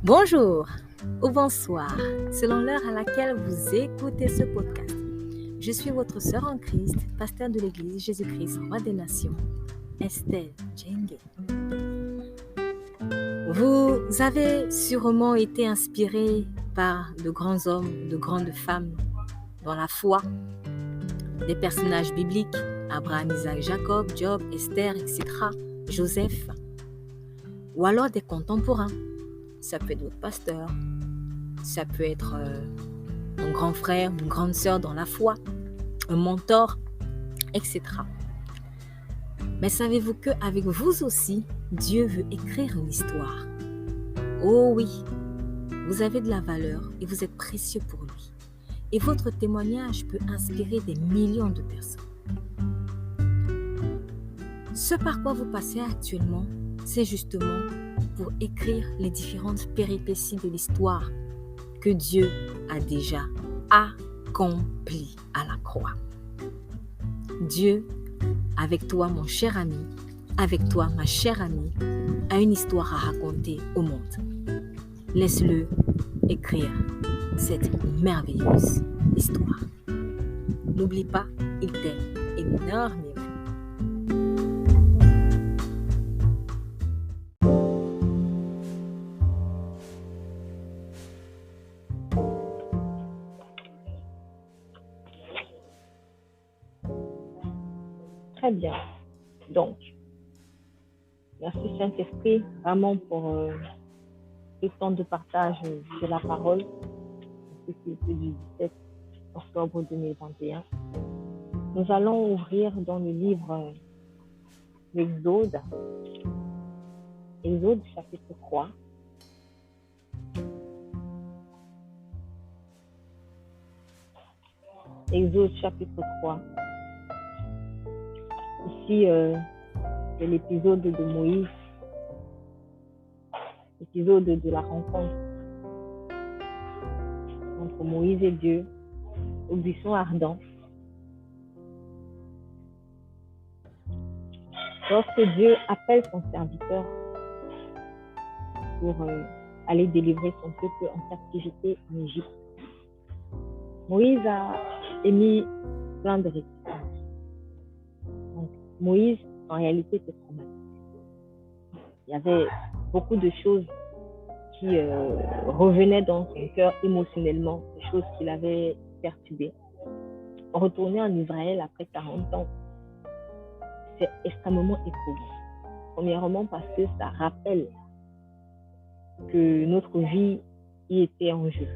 Bonjour ou bonsoir, selon l'heure à laquelle vous écoutez ce podcast. Je suis votre sœur en Christ, pasteur de l'Église Jésus-Christ, Roi des Nations, Estelle Djenge. Vous avez sûrement été inspiré par de grands hommes, de grandes femmes dans la foi, des personnages bibliques, Abraham, Isaac, Jacob, Job, Esther, etc., Joseph, ou alors des contemporains. Ça peut être votre pasteur, ça peut être un grand frère, une grande sœur dans la foi, un mentor, etc. Mais savez-vous qu'avec vous aussi, Dieu veut écrire une histoire? Oh oui, vous avez de la valeur et vous êtes précieux pour lui. Et votre témoignage peut inspirer des millions de personnes. Ce par quoi vous passez actuellement, c'est justement pour écrire les différentes péripéties de l'histoire que Dieu a déjà accompli à la croix. Dieu, avec toi mon cher ami, avec toi ma chère amie, a une histoire à raconter au monde. Laisse-le écrire cette merveilleuse histoire. N'oublie pas, il t'aime énormément. Très bien. Donc, merci Saint-Esprit vraiment pour ce temps de partage de la parole, ce qui est du 17 octobre 2021. Nous allons ouvrir dans le livre l'Exode, Exode chapitre 3. Exode chapitre 3. Ici, c'est l'épisode de Moïse, l'épisode de la rencontre entre Moïse et Dieu au buisson ardent. Lorsque Dieu appelle son serviteur pour aller délivrer son peuple en captivité en Égypte, Moïse a émis plein de réticences. Donc, Moïse, en réalité, était traumatisé. Il y avait beaucoup de choses qui revenaient dans son cœur émotionnellement, des choses qui l'avaient perturbé. Retourner en Israël après 40 ans, c'est extrêmement éprouvant. Premièrement parce que ça rappelle que notre vie y était en jeu.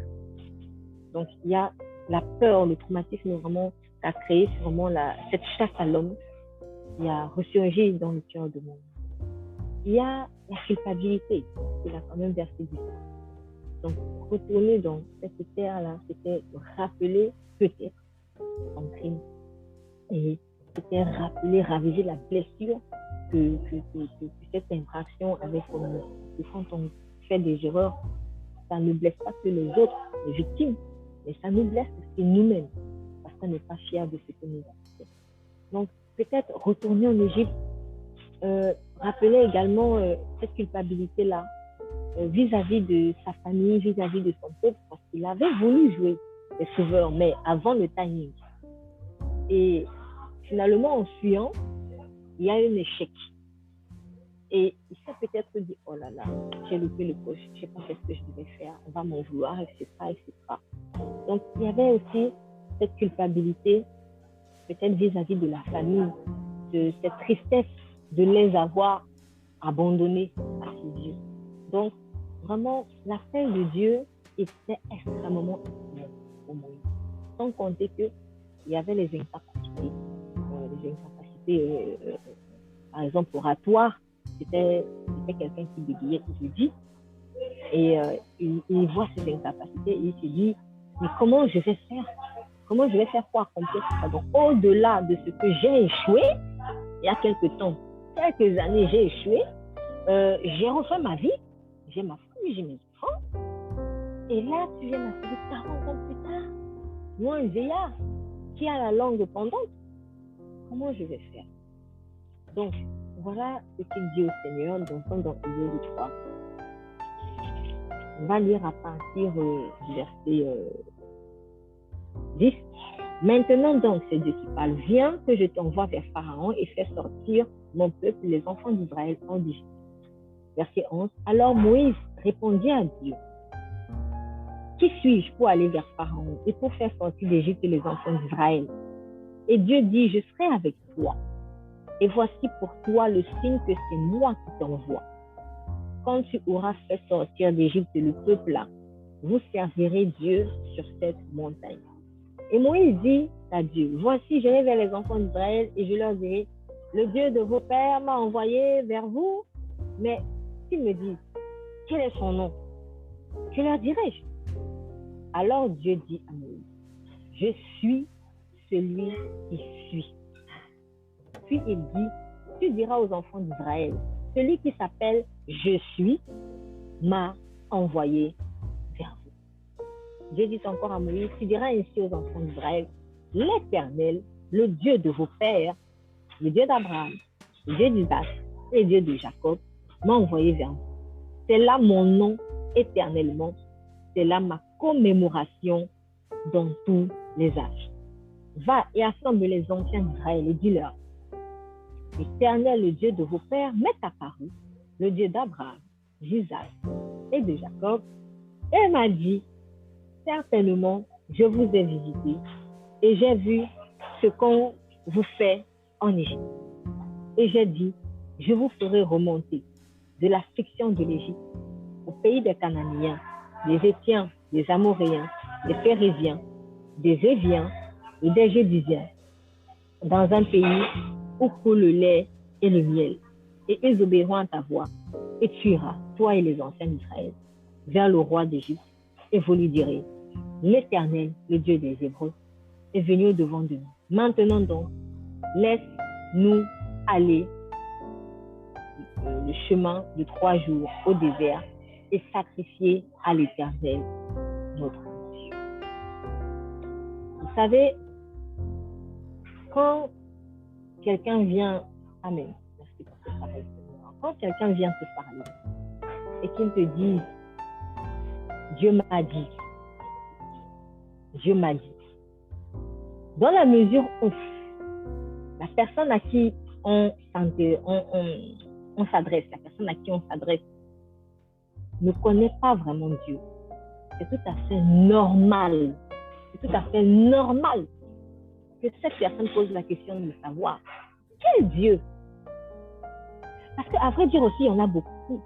Donc il y a la peur, le traumatisme vraiment qu'a créé, c'est vraiment cette chasse à l'homme qui a ressurgi dans le cœur de monde. Il y a la culpabilité, il a quand même versé du sang. Donc retourner dans cette terre-là, c'était rappeler peut-être son crime. Et c'était rappeler, raviver la blessure que cette infraction avait commise. Et quand on fait des erreurs, ça ne blesse pas que les autres, les victimes, mais ça nous blesse aussi nous-mêmes, parce qu'on n'est pas fiers de ce que nous avons fait. Donc, peut-être retourner en Égypte, rappeler également cette culpabilité-là vis-à-vis de sa famille, vis-à-vis de son peuple, parce qu'il avait voulu jouer les sauveurs, mais avant le timing. Et finalement, en fuyant, il y a un échec. Et il s'est peut-être dit, oh là là, j'ai loupé le coche, je ne sais pas ce que je devais faire, on va m'en vouloir, etc., etc. Donc, il y avait aussi cette culpabilité, peut-être vis-à-vis de la famille, de cette tristesse de les avoir abandonnés à ses yeux. Donc, vraiment, l'appel de Dieu était extrêmement important pour Moïse. Sans compter qu'il y avait les incapacités. Par exemple, oratoires, c'était quelqu'un qui bégayait, qui se dit, et il voit ses incapacités et il se dit, mais comment je vais faire? Comment je vais faire pour accomplir ça? Donc, au-delà de ce que j'ai échoué, il y a quelques années, j'ai échoué, j'ai refait ma vie, j'ai ma famille, j'ai mes enfants, et là, tu viens m'appeler 40 ans plus tard, moi, un vieillard qui a la langue pendante, comment je vais faire? Donc, voilà ce qu'il dit au Seigneur, dans Exode 3. On va lire à partir du verset 10. Maintenant donc, c'est Dieu qui parle. Viens que je t'envoie vers Pharaon et fais sortir mon peuple, les enfants d'Israël, en d'Égypte. Verset 11. Alors Moïse répondit à Dieu. Qui suis-je pour aller vers Pharaon et pour faire sortir d'Égypte les enfants d'Israël? Et Dieu dit, je serai avec toi. Et voici pour toi le signe que c'est moi qui t'envoie. Quand tu auras fait sortir d'Égypte le peuple là, vous servirez Dieu sur cette montagne. Et Moïse dit à Dieu, voici, j'irai vers les enfants d'Israël et je leur dirai, le Dieu de vos pères m'a envoyé vers vous. Mais s'ils me disent, quel est son nom? Que leur dirai-je? Alors Dieu dit à Moïse, je suis celui qui suis. Puis il dit, tu diras aux enfants d'Israël, celui qui s'appelle je suis m'a envoyé vers vous. Dieu dit encore à Moïse, tu diras ainsi aux enfants d'Israël, l'Éternel, le Dieu de vos pères, le Dieu d'Abraham, le Dieu d'Isaac et le Dieu de Jacob, m'a envoyé vers vous. C'est là mon nom éternellement, c'est là ma commémoration dans tous les âges. Va et assemble les anciens d'Israël et dis-leur, l'Éternel, le Dieu de vos pères, m'est apparu, le Dieu d'Abraham, d'Isaac et de Jacob, et m'a dit, certainement, je vous ai visité et j'ai vu ce qu'on vous fait en Égypte. Et j'ai dit, je vous ferai remonter de l'affliction de l'Égypte au pays des Cananéens, des Héthiens, des Amoréens, des Phéréziens, des Éviens et des Jébusiens, dans un pays où coule le lait et le miel. Et ils obéiront à ta voix, et tu iras, toi et les anciens d'Israël, vers le roi d'Égypte, et vous lui direz, l'Éternel, le Dieu des Hébreux, est venu au-devant de nous. Maintenant donc, laisse-nous aller le chemin de 3 jours au désert et sacrifier à l'Éternel, notre Dieu. Vous savez, quand quelqu'un vient, Amen, merci pour ce travail. Quand quelqu'un vient te parler et qu'il te dit, Dieu m'a dit, Dieu m'a dit, dans la mesure où la personne à qui on s'adresse, la personne à qui on s'adresse ne connaît pas vraiment Dieu, c'est tout à fait normal, que cette personne pose la question de savoir quel Dieu. Parce qu'à vrai dire aussi, il y en a beaucoup.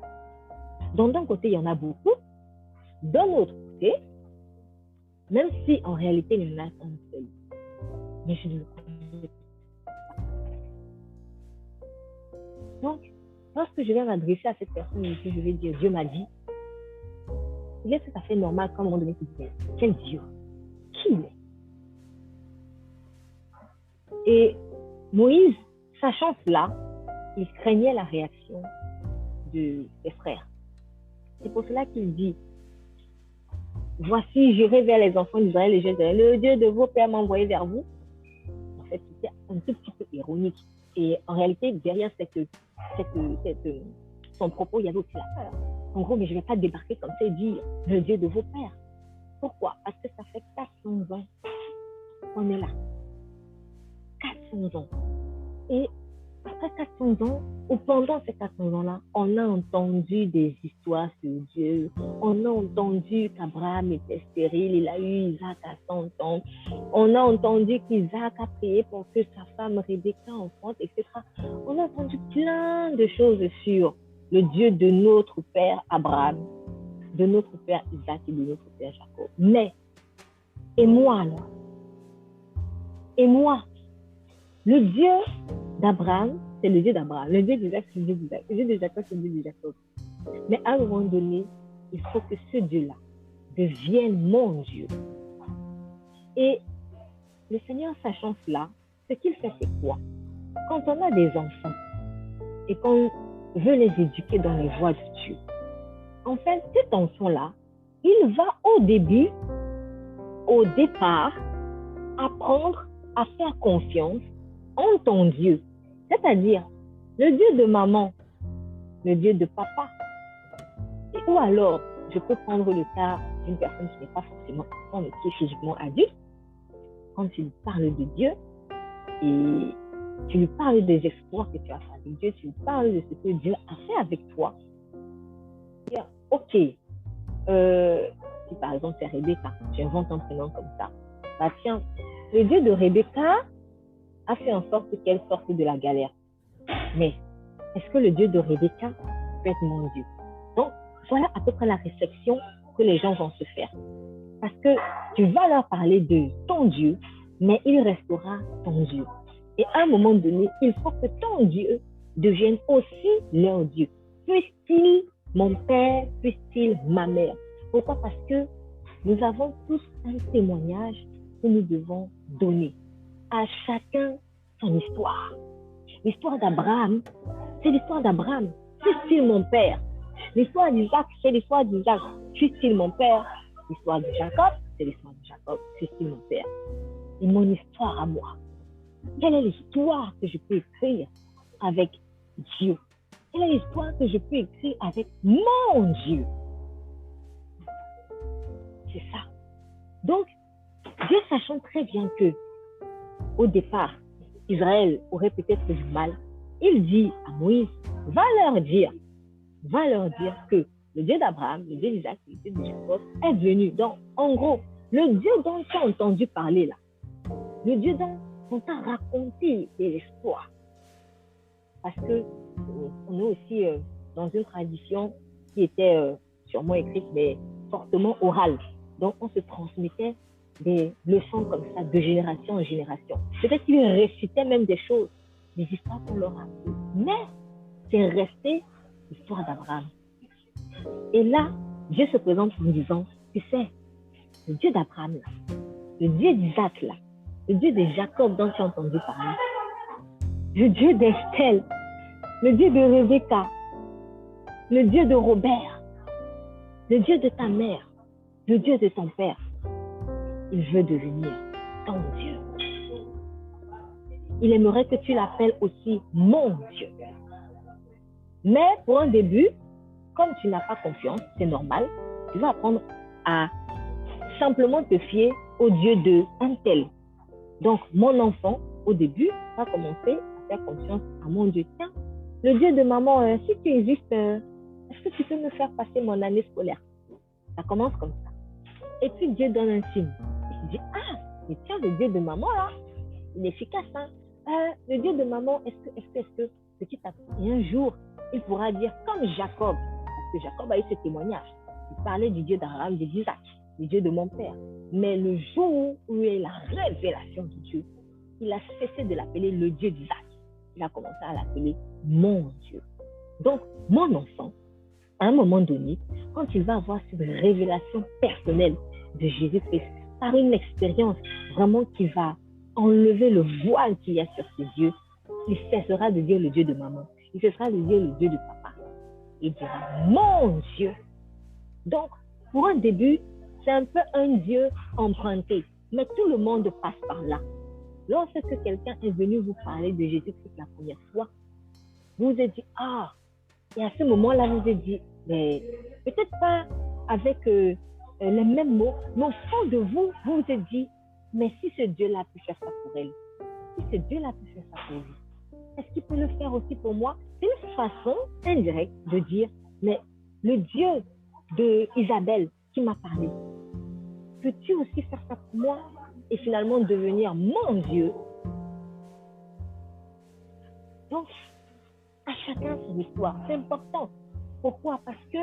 Donc d'un côté, il y en a beaucoup. D'un autre côté, même si en réalité, il y en a un seul. Mais je ne le connais pas. Donc, lorsque je vais m'adresser à cette personne et que je vais dire Dieu m'a dit, il est tout à fait normal qu'à un moment donné, tu dises quel Dieu? Qui il est? Et Moïse, sachant cela, il craignait la réaction de ses frères. C'est pour cela qu'il dit, voici, j'irai vers les enfants d'Israël et je dirai, le Dieu de vos pères m'a envoyé vers vous. En fait, c'était un tout petit peu ironique. Et en réalité, derrière son propos, il y avait aussi la peur. En gros, mais je ne vais pas débarquer comme ça et dire, le Dieu de vos pères. Pourquoi? Parce que ça fait 400 ans qu'on est là. 400 ans. Et après 400 ans, ou pendant ces 400 ans-là, on a entendu des histoires sur Dieu. On a entendu qu'Abraham était stérile, il a eu Isaac à 100 ans. On a entendu qu'Isaac a prié pour que sa femme Rebecca enfante, etc. On a entendu plein de choses sur le Dieu de notre père Abraham, de notre père Isaac et de notre père Jacob. Mais, et moi alors? Et moi? Le Dieu d'Abraham, c'est le Dieu d'Abraham. Le Dieu d'Isaac, c'est le Dieu d'Isaac. Le Dieu de Jacob, c'est le Dieu de Jacob. Mais à un moment donné, il faut que ce Dieu-là devienne mon Dieu. Et le Seigneur, sachant cela, ce qu'il fait, c'est quoi? Quand on a des enfants et qu'on veut les éduquer dans les voies de Dieu, en fait, cet enfant-là, il va au départ, apprendre à faire confiance en ton Dieu. C'est-à-dire, le Dieu de maman, le Dieu de papa. Ou alors, je peux prendre le cas d'une personne qui n'est pas forcément enfant, mais qui est physiquement adulte. Quand tu lui parles de Dieu et tu lui parles des espoirs que tu as fait avec Dieu, tu lui parles de ce que Dieu a fait avec toi. Dire, ok, si par exemple c'est Rebecca, j'invente un prénom comme ça, bah tiens, le Dieu de Rebecca a fait en sorte qu'elle sorte de la galère. Mais est-ce que le Dieu de Rebecca peut être mon Dieu? Donc, voilà à peu près la réflexion que les gens vont se faire. Parce que tu vas leur parler de ton Dieu, mais il restera ton Dieu. Et à un moment donné, il faut que ton Dieu devienne aussi leur Dieu. Puisse-t-il mon père, puisse-t-il ma mère? Pourquoi? Parce que nous avons tous un témoignage que nous devons donner. À chacun son histoire. L'histoire d'Abraham, c'est l'histoire d'Abraham. Puisse-t-il mon père? L'histoire d'Isaac, c'est l'histoire d'Isaac. Puisse-t-il mon père? L'histoire de Jacob, c'est l'histoire de Jacob. Puisse-t-il mon père? Et mon histoire à moi. Quelle est l'histoire que je peux écrire avec Dieu? Quelle est l'histoire que je peux écrire avec mon Dieu? C'est ça. Donc, Dieu sachant très bien que, au départ, Israël aurait peut-être du mal, il dit à Moïse, va leur dire que le Dieu d'Abraham, le Dieu d'Isaac, le Dieu de Jacob est venu. Donc, en gros, le Dieu dont tu as entendu parler là, le Dieu dont on t'a raconté des histoires. Parce que on est aussi dans une tradition qui était sûrement écrite, mais fortement orale. Donc, on se transmettait des leçons comme ça de génération en génération. Peut-être qu'ils récitaient même des choses, des histoires qu'on leur a appris. Mais c'est resté l'histoire d'Abraham. Et là, Dieu se présente en disant, tu sais, le Dieu d'Abraham, là, le Dieu d'Isaac, là, le Dieu de Jacob dont tu as entendu parler, le Dieu d'Estelle, le Dieu de Rebecca, le Dieu de Robert, le Dieu de ta mère, le Dieu de ton père, il veut devenir ton Dieu. Il aimerait que tu l'appelles aussi mon Dieu. Mais pour un début, comme tu n'as pas confiance, c'est normal, tu vas apprendre à simplement te fier au Dieu de un tel. Donc, mon enfant, au début, va commencer à faire confiance à mon Dieu. Tiens, le Dieu de maman, si tu existes, est-ce que tu peux me faire passer mon année scolaire? Ça commence comme ça. Et puis Dieu donne un signe. Il dit, ah, mais tiens, le Dieu de maman, là, il est efficace. Hein? Le Dieu de maman, est-ce que petit à petit, un jour, il pourra dire comme Jacob, parce que Jacob a eu ce témoignage. Il parlait du Dieu d'Abraham, de d'Isaac, du Dieu de mon père. Mais le jour où il y a eu la révélation de Dieu, il a cessé de l'appeler le Dieu d'Isaac. Il a commencé à l'appeler mon Dieu. Donc, mon enfant, à un moment donné, quand il va avoir cette révélation personnelle de Jésus-Christ, par une expérience vraiment qui va enlever le voile qu'il y a sur ses yeux, il cessera de dire le Dieu de maman. Il cessera de dire le Dieu de papa. Il dira mon Dieu. Donc, pour un début, c'est un peu un Dieu emprunté. Mais tout le monde passe par là. Lorsque quelqu'un est venu vous parler de Jésus-Christ la première fois, vous vous êtes dit, ah, et à ce moment-là, vous vous êtes dit, mais peut-être pas avec les mêmes mots, mais au fond de vous, vous vous êtes dit, mais si ce Dieu-là a pu faire ça pour elle, si ce Dieu-là a pu faire ça pour lui, est-ce qu'il peut le faire aussi pour moi? C'est une façon indirecte de dire, mais le Dieu d'Isabelle qui m'a parlé, peux-tu aussi faire ça pour moi et finalement devenir mon Dieu? Donc, à chacun son histoire, c'est important. Pourquoi? Parce que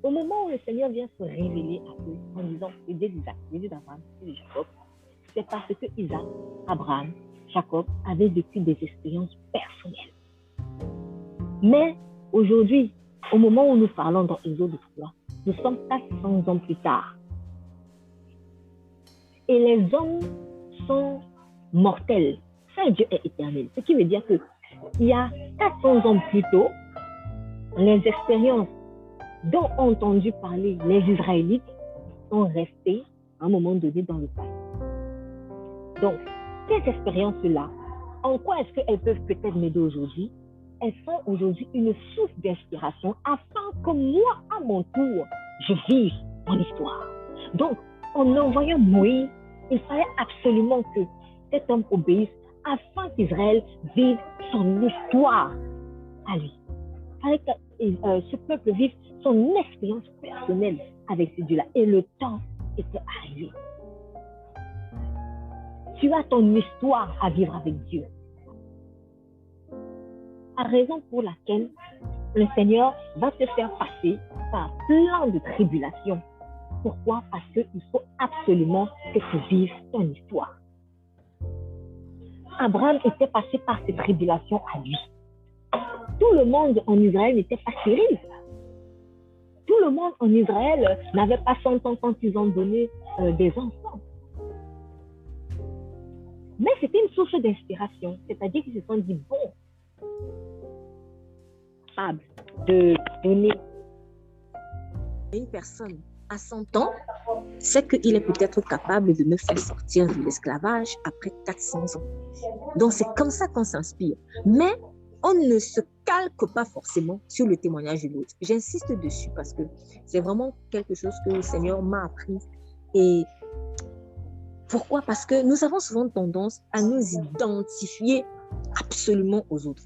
au moment où le Seigneur vient se révéler à eux en disant le Dieu d'Isaac, le Dieu d'Abraham, le Dieu de Jacob, c'est parce que Isaac, Abraham, Jacob avaient vécu des expériences personnelles. Mais aujourd'hui, au moment où nous parlons dans Exode 3, nous sommes 400 ans plus tard. Et les hommes sont mortels. Seul Dieu est éternel. Ce qui veut dire qu'il y a 400 ans plus tôt, les expériences dont ont entendu parler les Israélites sont restées à un moment donné dans le passé. Donc, ces expériences-là, en quoi est-ce qu'elles peuvent peut-être m'aider aujourd'hui? Elles sont aujourd'hui une source d'inspiration afin que moi, à mon tour, je vive mon histoire. Donc, en envoyant Moïse, il fallait absolument que cet homme obéisse afin qu'Israël vive son histoire à lui. Il fallait que ce peuple vive son expérience personnelle avec ce Dieu-là. Et le temps était arrivé. Tu as ton histoire à vivre avec Dieu. La raison pour laquelle le Seigneur va te faire passer par plein de tribulations. Pourquoi? Parce qu'il faut absolument que tu vives ton histoire. Abraham était passé par ces tribulations à lui. Tout le monde en Israël n'était pas stérile. Tout le monde en Israël n'avait pas 100 ans quand ils ont donné des enfants. Mais c'était une source d'inspiration. C'est-à-dire qu'ils se sont dit, bon, capable de donner une personne à 100 ans, c'est qu'il est peut-être capable de me faire sortir de l'esclavage après 400 ans. Donc, c'est comme ça qu'on s'inspire. Mais on ne se calque pas forcément sur le témoignage de l'autre. J'insiste dessus parce que c'est vraiment quelque chose que le Seigneur m'a appris. Et pourquoi? Parce que nous avons souvent tendance à nous identifier absolument aux autres.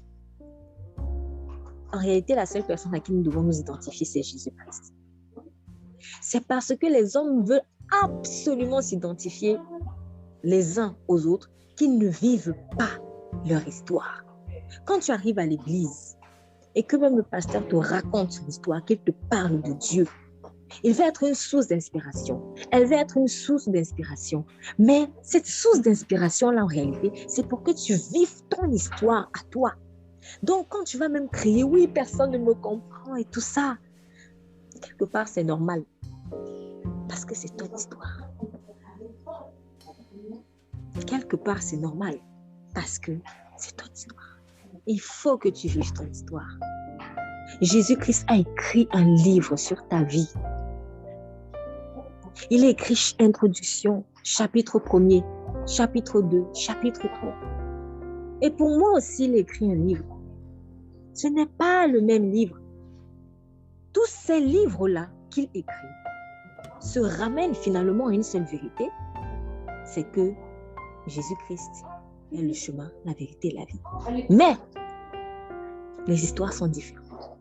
En réalité, la seule personne à qui nous devons nous identifier, c'est Jésus-Christ. C'est parce que les hommes veulent absolument s'identifier les uns aux autres qu'ils ne vivent pas leur histoire. Quand tu arrives à l'église et que même le pasteur te raconte son histoire, qu'il te parle de Dieu, il va être une source d'inspiration. Elle va être une source d'inspiration. Mais cette source d'inspiration-là, en réalité, c'est pour que tu vives ton histoire à toi. Donc, quand tu vas même crier, oui, personne ne me comprend et tout ça, quelque part, c'est normal. Parce que c'est ton histoire. Quelque part, c'est normal. Parce que c'est ton histoire. Il faut que tu vives ton histoire. Jésus-Christ a écrit un livre sur ta vie. Il a écrit introduction, chapitre 1er, chapitre 2, chapitre 3. Et pour moi aussi, il a écrit un livre. Ce n'est pas le même livre. Tous ces livres-là qu'il écrit se ramènent finalement à une seule vérité, c'est que Jésus-Christ est le chemin, la vérité et la vie. Mais les histoires sont différentes.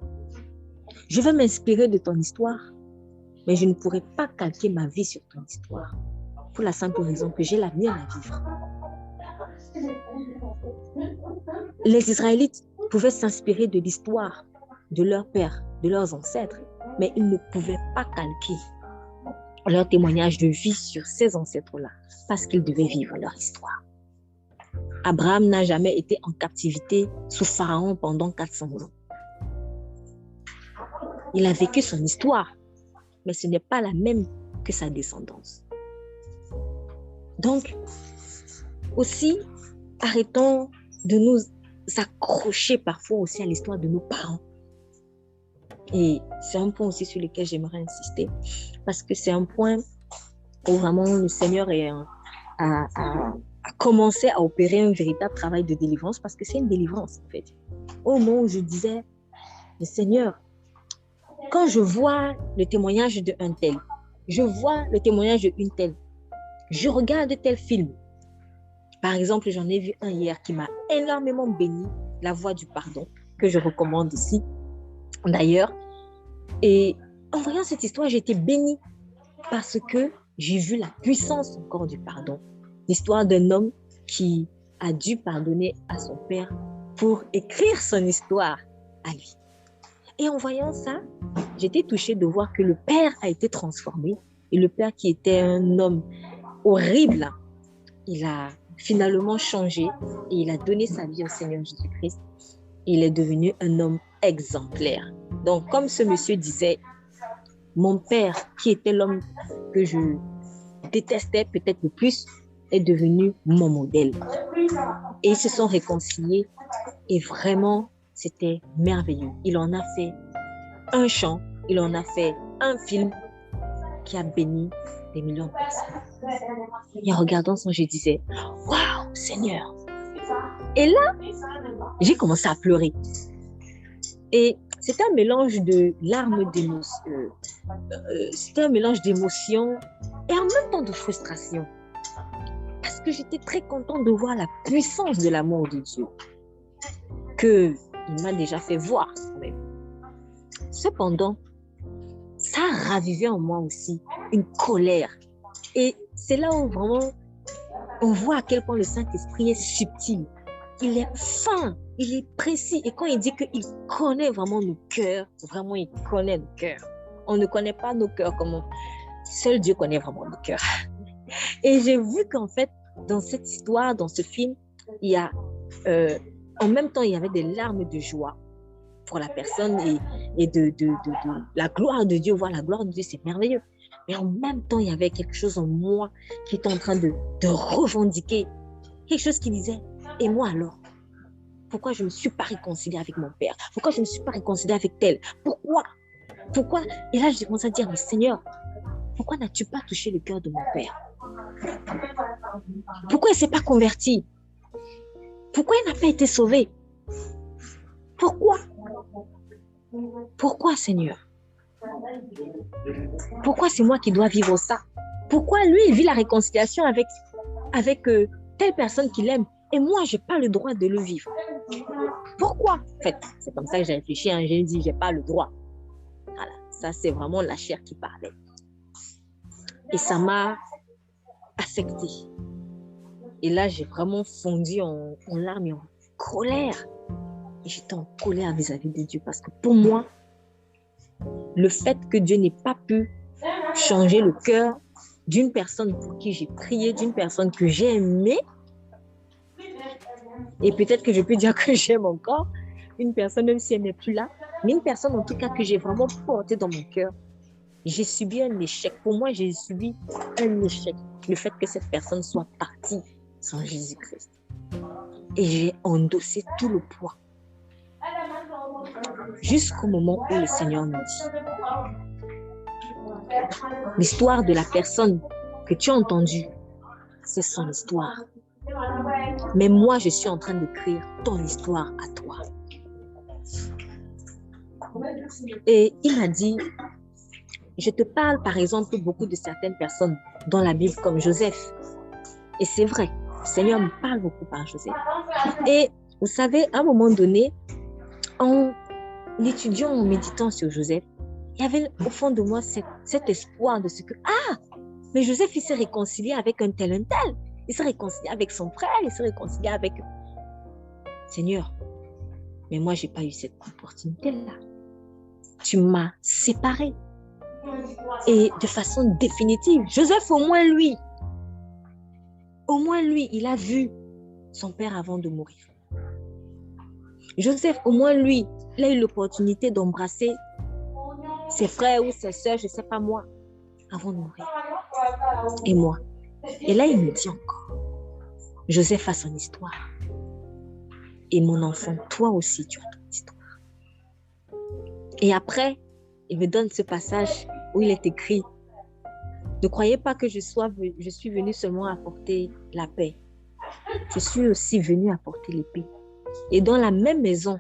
Je vais m'inspirer de ton histoire, mais je ne pourrai pas calquer ma vie sur ton histoire, pour la simple raison que j'ai la mienne à vivre. Les Israélites pouvaient s'inspirer de l'histoire de leur père, de leurs ancêtres, mais ils ne pouvaient pas calquer leur témoignage de vie sur ces ancêtres-là, parce qu'ils devaient vivre leur histoire. Abraham n'a jamais été en captivité sous Pharaon pendant 400 ans. Il a vécu son histoire, mais ce n'est pas la même que sa descendance. Donc, aussi, arrêtons de nous accrocher parfois aussi à l'histoire de nos parents. Et c'est un point aussi sur lequel j'aimerais insister, parce que c'est un point où vraiment le Seigneur a commencé à opérer un véritable travail de délivrance, parce que c'est une délivrance en fait. Au moment où je disais, le Seigneur, quand je vois le témoignage d'un tel, je vois le témoignage d'une telle, je regarde tel film. Par exemple, j'en ai vu un hier qui m'a énormément béni, La Voix du Pardon, que je recommande ici, d'ailleurs. Et en voyant cette histoire, j'ai été bénie parce que j'ai vu la puissance encore du pardon. L'histoire d'un homme qui a dû pardonner à son père pour écrire son histoire à lui. Et en voyant ça, j'étais touchée de voir que le père a été transformé. Et le père qui était un homme horrible, il a finalement changé et il a donné sa vie au Seigneur Jésus-Christ. Il est devenu un homme exemplaire. Donc, comme ce monsieur disait, mon père, qui était l'homme que je détestais peut-être le plus, est devenu mon modèle. Et ils se sont réconciliés et vraiment, c'était merveilleux. Il en a fait un chant, il en a fait un film qui a béni des millions de personnes. Et en regardant ça, je disais, waouh, Seigneur. Et là, j'ai commencé à pleurer. Et c'était un mélange de larmes c'était un mélange d'émotions et en même temps de frustration. Parce que j'étais très contente de voir la puissance de l'amour de Dieu qu'il m'a déjà fait voir. Cependant, ça a ravivé en moi aussi une colère. Et c'est là où vraiment on voit à quel point le Saint-Esprit est subtil. Il est fin, il est précis. Et quand il dit qu'il connaît vraiment nos cœurs, vraiment il connaît nos cœurs. On ne connaît pas nos cœurs comme seul Dieu connaît vraiment nos cœurs. Et j'ai vu qu'en fait, dans cette histoire, dans ce film, il y a, en même temps, il y avait des larmes de joie pour la personne et de la gloire de Dieu. Voir la gloire de Dieu, c'est merveilleux. Mais en même temps, il y avait quelque chose en moi qui était en train de revendiquer. Quelque chose qui disait, et moi alors? Pourquoi je ne me suis pas réconciliée avec mon père? Pourquoi je ne me suis pas réconciliée avec tel? Pourquoi? Et là, j'ai commencé à dire, mais Seigneur, pourquoi n'as-tu pas touché le cœur de mon père? Pourquoi il ne s'est pas converti? Pourquoi il n'a pas été sauvé? Pourquoi? Pourquoi, Seigneur? Pourquoi c'est moi qui dois vivre ça? Pourquoi lui, il vit la réconciliation avec telle personne qu'il aime et moi, je n'ai pas le droit de le vivre? Pourquoi? En fait, c'est comme ça que j'ai réfléchi. Hein. J'ai dit, je n'ai pas le droit. Voilà, ça, c'est vraiment la chair qui parlait. Et ça m'a affectée. Et là, j'ai vraiment fondu en larmes et en colère. Et j'étais en colère vis-à-vis de Dieu parce que pour moi, le fait que Dieu n'ait pas pu changer le cœur d'une personne pour qui j'ai prié, d'une personne que j'ai aimée, et peut-être que je peux dire que j'aime encore, une personne même si elle n'est plus là, mais une personne en tout cas que j'ai vraiment portée dans mon cœur, j'ai subi un échec. Pour moi, j'ai subi un échec. Le fait que cette personne soit partie sans Jésus-Christ. Et j'ai endossé tout le poids. Jusqu'au moment où le Seigneur me dit, l'histoire de la personne que tu as entendue, c'est son histoire. Mais moi, je suis en train d'écrire ton histoire à toi. Et il m'a dit, je te parle par exemple beaucoup de certaines personnes dans la Bible comme Joseph. Et c'est vrai, le Seigneur me parle beaucoup par Joseph. Et vous savez, à un moment donné, en étudiant, en méditant sur Joseph, il y avait au fond de moi cet espoir de ce que, mais Joseph, il s'est réconcilié avec un tel. Il s'est réconcilié avec son frère, il s'est réconcilié avec... Seigneur, mais moi, je n'ai pas eu cette opportunité-là. Tu m'as séparé. Et de façon définitive, Joseph, au moins lui, il a vu son père avant de mourir. Joseph, au moins lui, il a eu l'opportunité d'embrasser ses frères ou ses soeurs, je ne sais pas moi, avant de mourir. Et moi. Et là, il me dit encore, Joseph a son histoire. Et mon enfant, toi aussi, tu as ton histoire. Et après, il me donne ce passage où il est écrit, ne croyez pas que je suis venue seulement apporter la paix. Je suis aussi venue apporter l'épée. Et dans la même maison,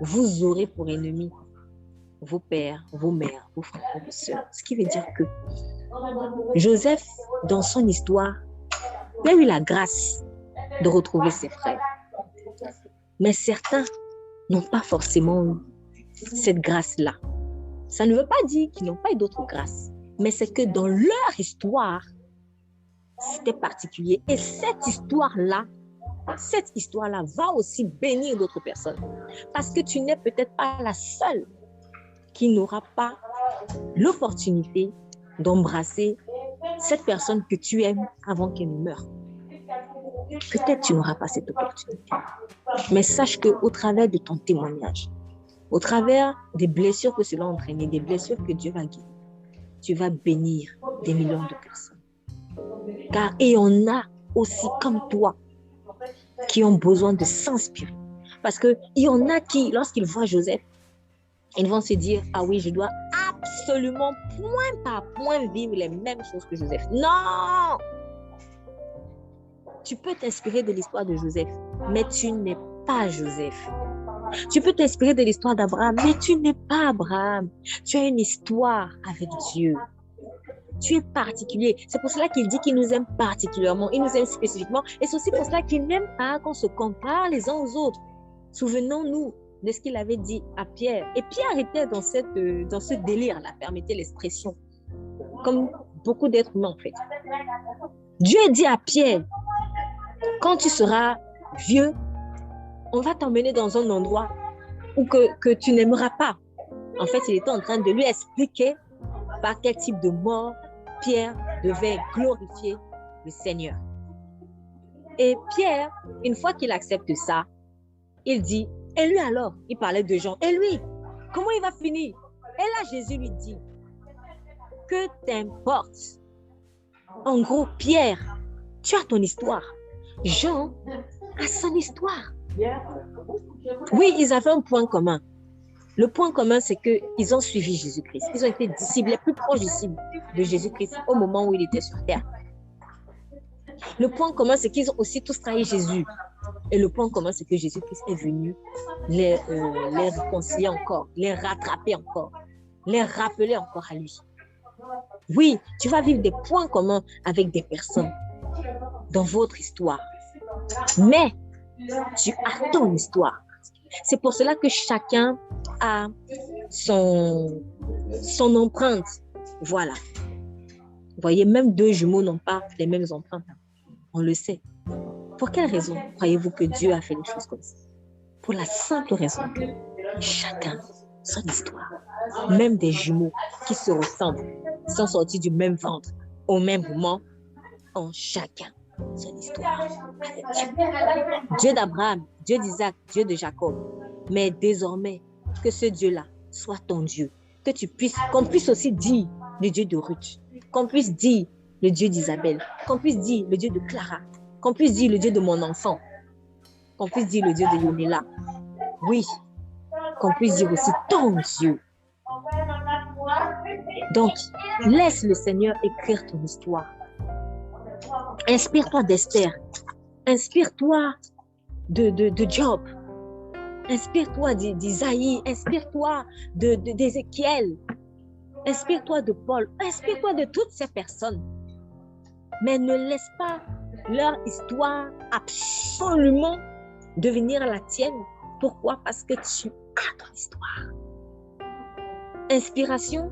vous aurez pour ennemis vos pères, vos mères, vos frères, vos sœurs. Ce qui veut dire que Joseph, dans son histoire, il a eu la grâce de retrouver ses frères. Mais certains n'ont pas forcément eu cette grâce-là. Ça ne veut pas dire qu'ils n'ont pas eu d'autres grâces, mais c'est que dans leur histoire, c'était particulier. Et cette histoire-là va aussi bénir d'autres personnes. Parce que tu n'es peut-être pas la seule qui n'aura pas l'opportunité d'embrasser cette personne que tu aimes avant qu'elle meure. Peut-être tu n'auras pas cette opportunité. Mais sache qu'au travers de ton témoignage, au travers des blessures que cela a entraîné, des blessures que Dieu va guérir, tu vas bénir des millions de personnes. Car il y en a aussi comme toi qui ont besoin de s'inspirer. Parce qu'il y en a qui, lorsqu'ils voient Joseph, ils vont se dire, ah oui, je dois absolument point par point vivre les mêmes choses que Joseph. Non! Tu peux t'inspirer de l'histoire de Joseph, mais tu n'es pas Joseph. Tu peux t'inspirer de l'histoire d'Abraham, mais tu n'es pas Abraham. Tu as une histoire avec Dieu. Tu es particulier. C'est pour cela qu'il dit qu'il nous aime particulièrement. Il nous aime spécifiquement. Et c'est aussi pour cela qu'il n'aime pas qu'on se compare les uns aux autres. Souvenons-nous de ce qu'il avait dit à Pierre. Et Pierre était dans ce délire-là, permettez l'expression. Comme beaucoup d'êtres humains, en fait. Dieu dit à Pierre, quand tu seras vieux, on va t'emmener dans un endroit où que tu n'aimeras pas. En fait, il était en train de lui expliquer par quel type de mort Pierre devait glorifier le Seigneur. Et Pierre, une fois qu'il accepte ça, il dit, et lui alors, il parlait de Jean, et lui, comment il va finir? Et là, Jésus lui dit, que t'importe? En gros, Pierre, tu as ton histoire. Jean a son histoire. Oui, ils avaient un point commun. Le point commun, c'est qu'ils ont suivi Jésus-Christ. Ils ont été disciples, les plus proches disciples de Jésus-Christ au moment où il était sur terre. Le point commun, c'est qu'ils ont aussi tous trahi Jésus. Et le point commun, c'est que Jésus-Christ est venu les réconcilier encore, les rattraper encore, les rappeler encore à lui. Oui, tu vas vivre des points communs avec des personnes dans votre histoire. Mais tu as ton histoire. C'est pour cela que chacun a son empreinte. Voilà. Vous voyez, même deux jumeaux n'ont pas les mêmes empreintes. On le sait. Pour quelle raison croyez-vous que Dieu a fait les choses comme ça? Pour la simple raison que chacun son histoire. Même des jumeaux qui se ressemblent, sont sortis du même ventre au même moment, ont chacun son histoire avec Dieu. Dieu d'Abraham, Dieu d'Isaac, Dieu de Jacob. Mais désormais, que ce Dieu-là soit ton Dieu. Qu'on puisse aussi dire le Dieu de Ruth, qu'on puisse dire le Dieu d'Isabelle, qu'on puisse dire le Dieu de Clara, qu'on puisse dire le Dieu de mon enfant, qu'on puisse dire le Dieu de Yonela. Oui, qu'on puisse dire aussi ton Dieu. Donc, laisse le Seigneur écrire ton histoire. Inspire-toi d'Esther. Inspire-toi de Job. Inspire-toi d'Isaïe. Inspire-toi d'Ézéchiel. Inspire-toi de Paul. Inspire-toi de toutes ces personnes. Mais ne laisse pas leur histoire absolument devenir la tienne. Pourquoi? Parce que tu as ton histoire. Inspiration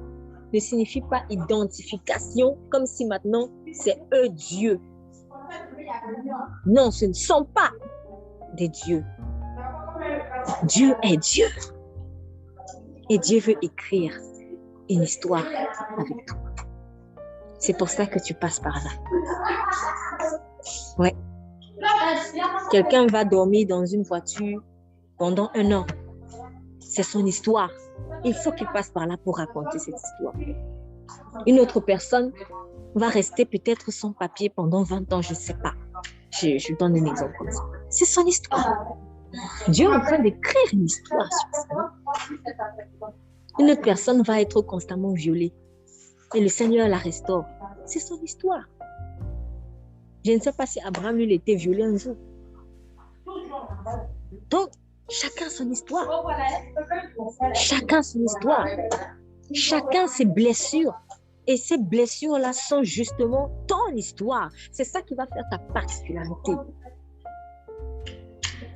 ne signifie pas identification, comme si maintenant c'est eux Dieu. Non, ce ne sont pas des dieux. Dieu est Dieu. Et Dieu veut écrire une histoire avec toi. C'est pour ça que tu passes par là. Ouais. Quelqu'un va dormir dans une voiture pendant 1 an. C'est son histoire. Il faut qu'il passe par là pour raconter cette histoire. Une autre personne va rester peut-être sans papier pendant 20 ans, je ne sais pas. Je donne un exemple comme ça. C'est son histoire. Dieu est en train d'écrire une histoire sur ça. Une autre personne va être constamment violée et le Seigneur la restaure. C'est son histoire. Je ne sais pas si Abraham, lui, il était violé un jour. Donc, chacun son histoire. Chacun son histoire. Chacun ses blessures. Et ces blessures-là sont justement ton histoire. C'est ça qui va faire ta particularité.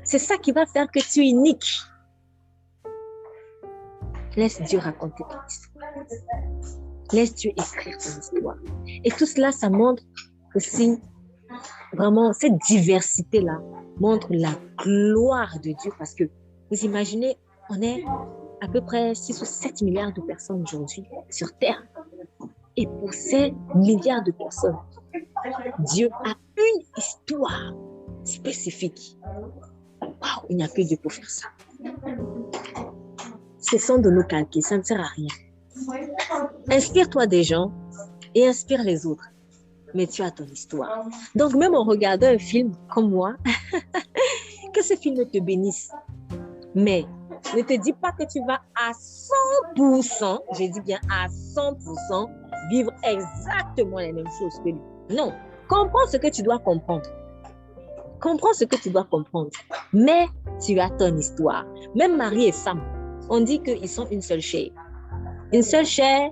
C'est ça qui va faire que tu es unique. Laisse Dieu raconter ton histoire. Laisse Dieu écrire ton histoire. Et tout cela, ça montre aussi, vraiment, cette diversité-là montre la gloire de Dieu. Parce que, vous imaginez, on est à peu près 6 ou 7 milliards de personnes aujourd'hui sur Terre. Et pour ces milliards de personnes, Dieu a une histoire spécifique. Wow, il n'y a que Dieu pour faire ça. Cessons de nous calquer, ça ne sert à rien. Inspire-toi des gens et inspire les autres. Mais tu as ton histoire. Donc même en regardant un film comme moi, que ce film te bénisse. Mais ne te dis pas que tu vas à 100%, je dis bien à 100%, vivre exactement les mêmes choses que lui. Non, comprends ce que tu dois comprendre. Comprends ce que tu dois comprendre. Mais tu as ton histoire. Même mari et femme, on dit qu'ils sont une seule chair. Une seule chair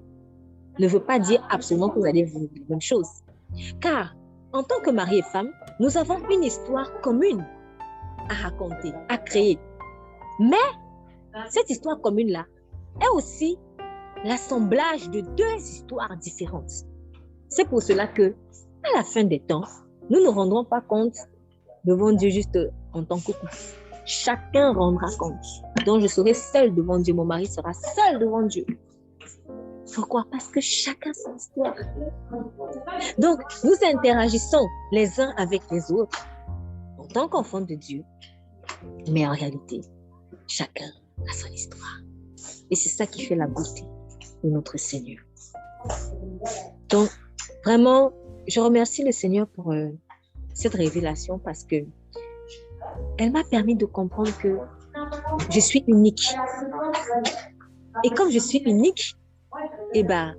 ne veut pas dire absolument que vous allez vivre la même chose. Car, en tant que mari et femme, nous avons une histoire commune à raconter, à créer. Mais cette histoire commune-là est aussi l'assemblage de deux histoires différentes. C'est pour cela que, à la fin des temps, nous ne rendrons pas compte devant Dieu juste en tant que couple. Chacun rendra compte. Donc, je serai seule devant Dieu. Mon mari sera seul devant Dieu. Pourquoi? Parce que chacun son histoire. Donc, nous interagissons les uns avec les autres en tant qu'enfants de Dieu. Mais en réalité, chacun a son histoire. Et c'est ça qui fait la beauté de notre Seigneur. Donc, vraiment, je remercie le Seigneur pour cette révélation parce que elle m'a permis de comprendre que je suis unique. Et comme je suis unique, eh ben,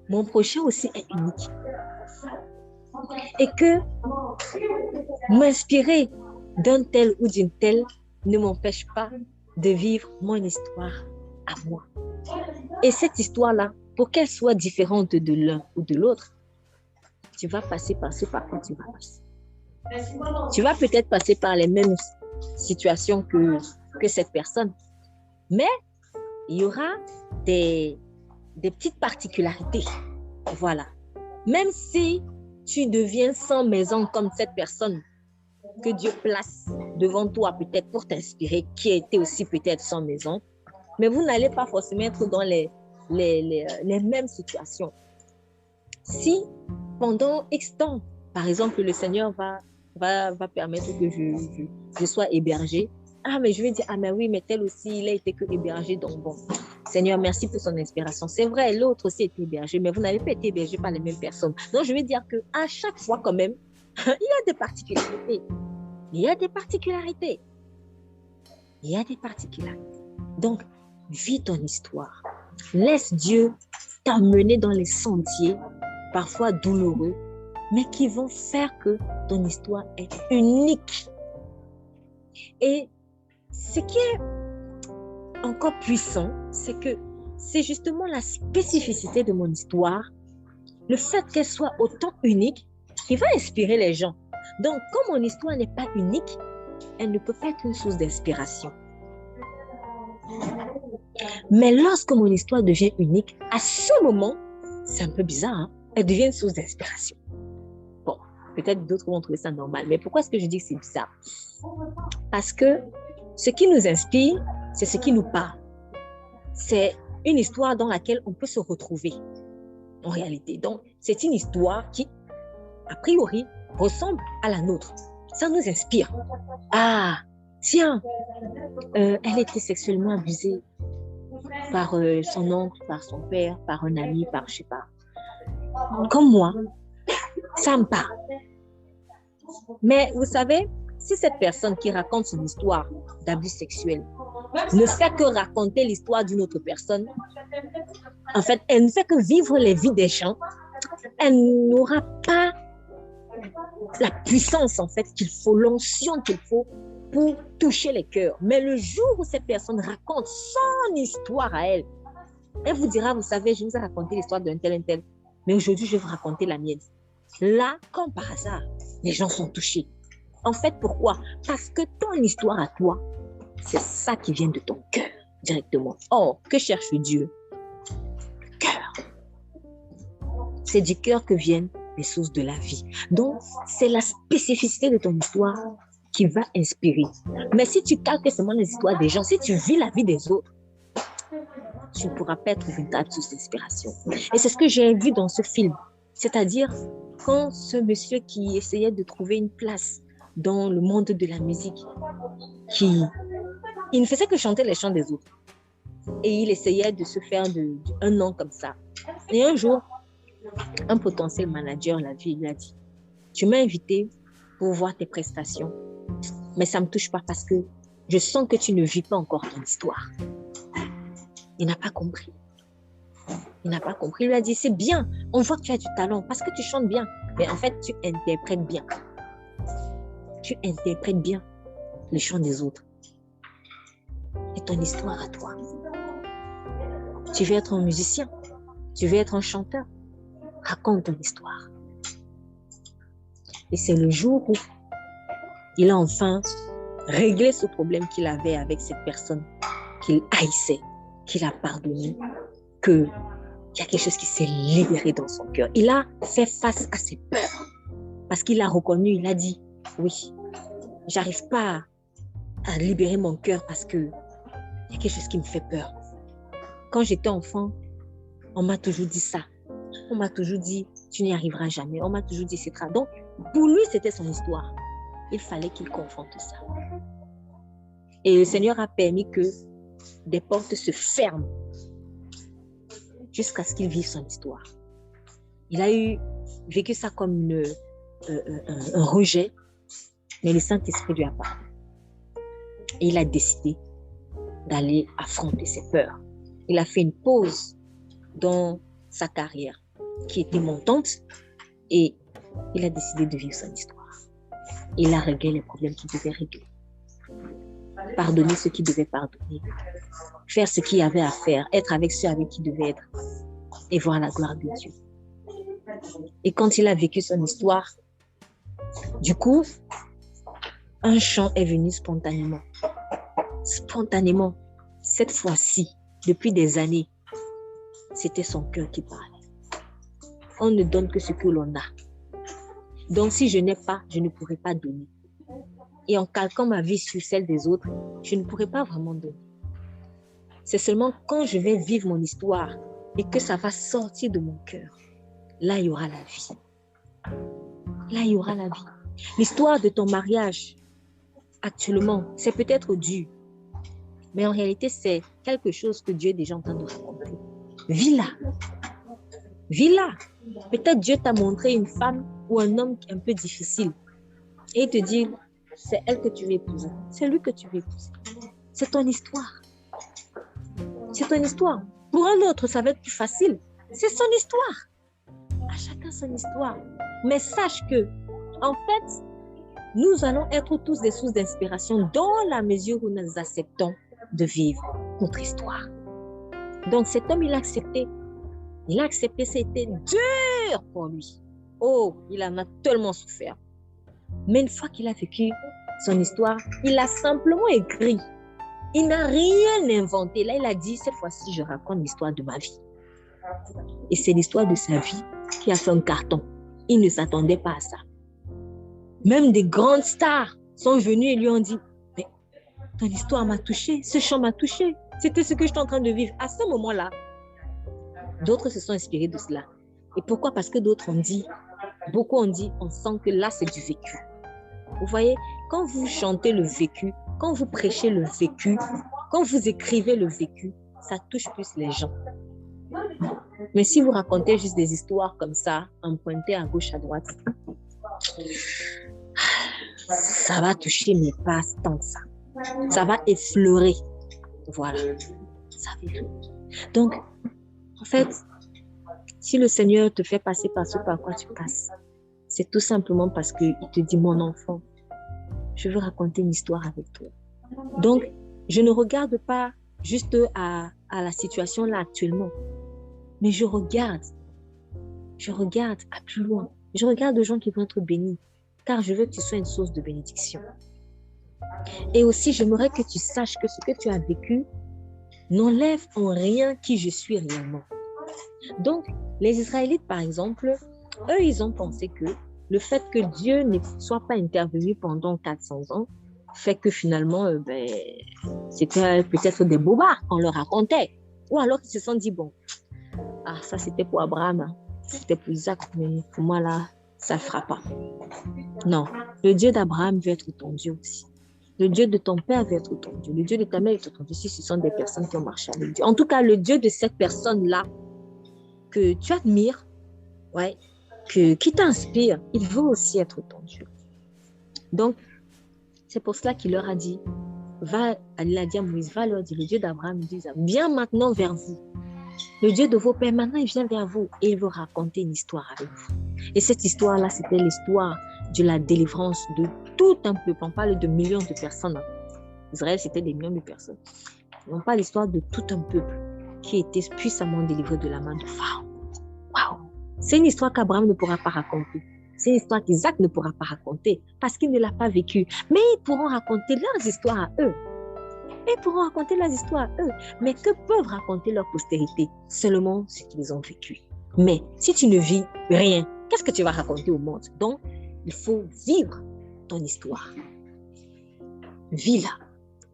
mon prochain aussi est unique. Et que m'inspirer d'un tel ou d'une telle ne m'empêche pas de vivre mon histoire à moi. Et cette histoire-là, pour qu'elle soit différente de l'un ou de l'autre, tu vas passer par ce par quoi tu vas passer. Tu vas peut-être passer par les mêmes situations que cette personne, mais il y aura des petites particularités. Voilà. Même si tu deviens sans maison comme cette personne que Dieu place devant toi peut-être pour t'inspirer, qui a été aussi peut-être sans maison, mais vous n'allez pas forcément être dans les mêmes situations. Si pendant X temps, par exemple, le Seigneur va permettre que je sois hébergée, mais je vais dire, mais oui, mais tel aussi, il a été que hébergé, donc bon. Seigneur, merci pour son inspiration. C'est vrai, l'autre aussi est hébergé, mais vous n'avez pas été hébergé par les mêmes personnes. Donc, je vais dire qu'à chaque fois, quand même, il y a des particularités. Il y a des particularités. Il y a des particularités. Donc, vis ton histoire. Laisse Dieu t'emmener dans les sentiers, parfois douloureux, mais qui vont faire que ton histoire est unique. Et ce qui est encore puissant, c'est que c'est justement la spécificité de mon histoire, le fait qu'elle soit autant unique, qui va inspirer les gens. Donc, comme mon histoire n'est pas unique, elle ne peut pas être une source d'inspiration. Mais lorsque mon histoire devient unique, à ce moment, c'est un peu bizarre, hein? Elle devient une source d'inspiration. Bon, peut-être d'autres vont trouver ça normal, mais pourquoi est-ce que je dis que c'est bizarre? Parce que ce qui nous inspire, c'est ce qui nous parle. C'est une histoire dans laquelle on peut se retrouver, en réalité. Donc, c'est une histoire qui, a priori, ressemble à la nôtre. Ça nous inspire. Ah, tiens, elle était sexuellement abusée par son oncle, par son père, par un ami, par je sais pas. Comme moi, ça me parle. Mais vous savez, si cette personne qui raconte son histoire d'abus sexuel ne fait que raconter l'histoire d'une autre personne, en fait, elle ne fait que vivre les vies des gens, elle n'aura pas la puissance en fait qu'il faut, l'onction qu'il faut pour toucher les cœurs. Mais le jour où cette personne raconte son histoire à elle, elle vous dira, vous savez, je vous ai raconté l'histoire d'un tel, mais aujourd'hui, je vais vous raconter la mienne. Là, comme par hasard, les gens sont touchés. En fait, pourquoi? Parce que ton histoire à toi, c'est ça qui vient de ton cœur directement. Or, que cherche Dieu? Le cœur. C'est du cœur que viennent les sources de la vie. Donc, c'est la spécificité de ton histoire qui va inspirer. Mais si tu calques seulement les histoires des gens, si tu vis la vie des autres, tu ne pourras pas être une véritable source d'inspiration. Et c'est ce que j'ai vu dans ce film. C'est-à-dire, quand ce monsieur qui essayait de trouver une place dans le monde de la musique, il ne faisait que chanter les chants des autres. Et il essayait de se faire un nom comme ça. Et un jour, un potentiel manager l'a vu, il lui a dit, tu m'as invité pour voir tes prestations, mais ça ne me touche pas parce que je sens que tu ne vis pas encore ton histoire. Il n'a pas compris. Il n'a pas compris. Il lui a dit, c'est bien, on voit que tu as du talent parce que tu chantes bien, mais en fait, tu interprètes bien. tu interprètes bien les chants des autres. Et ton histoire à toi. Tu veux être un musicien, tu veux être un chanteur. Raconte ton histoire. Et c'est le jour où il a enfin réglé ce problème qu'il avait avec cette personne qu'il haïssait, qu'il a pardonné, qu'il y a quelque chose qui s'est libéré dans son cœur. Il a fait face à ses peurs parce qu'il a reconnu, il a dit, oui, j'arrive pas à libérer mon cœur parce que il y a quelque chose qui me fait peur. Quand j'étais enfant, on m'a toujours dit ça. On m'a toujours dit, tu n'y arriveras jamais. On m'a toujours dit, etc. Donc, pour lui, c'était son histoire. Il fallait qu'il confronte ça. Et le Seigneur a permis que des portes se ferment jusqu'à ce qu'il vive son histoire. Il a vécu ça comme un rejet, mais le Saint-Esprit lui a parlé. Et il a décidé d'aller affronter ses peurs. Il a fait une pause dans sa carrière qui était montante et il a décidé de vivre son histoire. Il a réglé les problèmes qu'il devait régler. Pardonner ce qu'il devait pardonner. Faire ce qu'il y avait à faire. Être avec ceux avec qui il devait être. Et voir la gloire de Dieu. Et quand il a vécu son histoire, du coup, un chant est venu spontanément. Spontanément. Cette fois-ci, depuis des années, c'était son cœur qui parlait. On ne donne que ce que l'on a. Donc, si je n'ai pas, je ne pourrai pas donner. Et en calquant ma vie sur celle des autres, je ne pourrai pas vraiment donner. C'est seulement quand je vais vivre mon histoire et que ça va sortir de mon cœur, là, il y aura la vie. Là, il y aura la vie. L'histoire de ton mariage, actuellement, c'est peut-être dur. Mais en réalité, c'est quelque chose que Dieu est déjà en train de raconter. Vis-la. Vis-la. Peut-être Dieu t'a montré une femme ou un homme un peu difficile. Et il te dit, c'est elle que tu veux épouser. C'est lui que tu veux épouser. C'est ton histoire. C'est ton histoire. Pour un autre, ça va être plus facile. C'est son histoire. À chacun son histoire. Mais sache que, en fait, nous allons être tous des sources d'inspiration dans la mesure où nous acceptons de vivre notre histoire. Donc cet homme, il a accepté. Il a accepté, c'était dur pour lui. Oh, il en a tellement souffert. Mais une fois qu'il a vécu son histoire, il a simplement écrit. Il n'a rien inventé. Là, il a dit, cette fois-ci, je raconte l'histoire de ma vie. Et c'est l'histoire de sa vie qui a fait un carton. Il ne s'attendait pas à ça. Même des grandes stars sont venues et lui ont dit, mais ton histoire m'a touché, ce chant m'a touché. C'était ce que j'étais en train de vivre. À ce moment-là, d'autres se sont inspirés de cela. Et pourquoi? Parce que d'autres ont dit, beaucoup ont dit, on sent que là, c'est du vécu. Vous voyez, quand vous chantez le vécu, quand vous prêchez le vécu, quand vous écrivez le vécu, ça touche plus les gens. Mais si vous racontez juste des histoires comme ça, empruntées à gauche, à droite, ça va toucher, mais pas tant que ça. Ça va effleurer. Voilà. Ça va effleurer. Donc, en fait, si le Seigneur te fait passer par ce par quoi tu passes, c'est tout simplement parce qu'il te dit, mon enfant, je veux raconter une histoire avec toi. Donc, je ne regarde pas juste à la situation là actuellement, mais je regarde à plus loin. Je regarde les gens qui vont être bénis, car je veux que tu sois une source de bénédiction. Et aussi, j'aimerais que tu saches que ce que tu as vécu n'enlève en rien qui je suis réellement. Donc, les Israélites, par exemple, eux, ils ont pensé que le fait que Dieu ne soit pas intervenu pendant 400 ans fait que finalement, c'était peut-être des bobards qu'on leur racontait. Ou alors ils se sont dit, bon, ça c'était pour Abraham, hein. C'était pour Isaac, mais pour moi là, ça ne fera pas. Non, le Dieu d'Abraham veut être ton Dieu aussi. Le Dieu de ton père veut être ton Dieu. Le Dieu de ta mère veut être ton Dieu. Si ce sont des personnes qui ont marché avec Dieu. En tout cas, le Dieu de cette personne-là que tu admires, ouais, qui t'inspire, il veut aussi être ton Dieu. Donc, c'est pour cela qu'il leur a dit, il a dit à Moïse, va leur dire, le Dieu d'Abraham, viens maintenant vers vous. Le Dieu de vos pères, maintenant, il vient vers vous et il veut raconter une histoire avec vous. Et cette histoire-là, c'était l'histoire de la délivrance de tout un peuple. On parle de millions de personnes. Israël, c'était des millions de personnes. On parle l'histoire de tout un peuple qui était puissamment délivré de la main de Pharaon. Waouh! C'est une histoire qu'Abraham ne pourra pas raconter. C'est une histoire qu'Isaac ne pourra pas raconter parce qu'il ne l'a pas vécue. Mais ils pourront raconter leurs histoires à eux. Ils pourront raconter leurs histoires à eux. Mais que peuvent raconter leur postérité? Seulement ce qu'ils ont vécu. Mais si tu ne vis rien, qu'est-ce que tu vas raconter au monde? Donc, il faut vivre ton histoire. Vis-la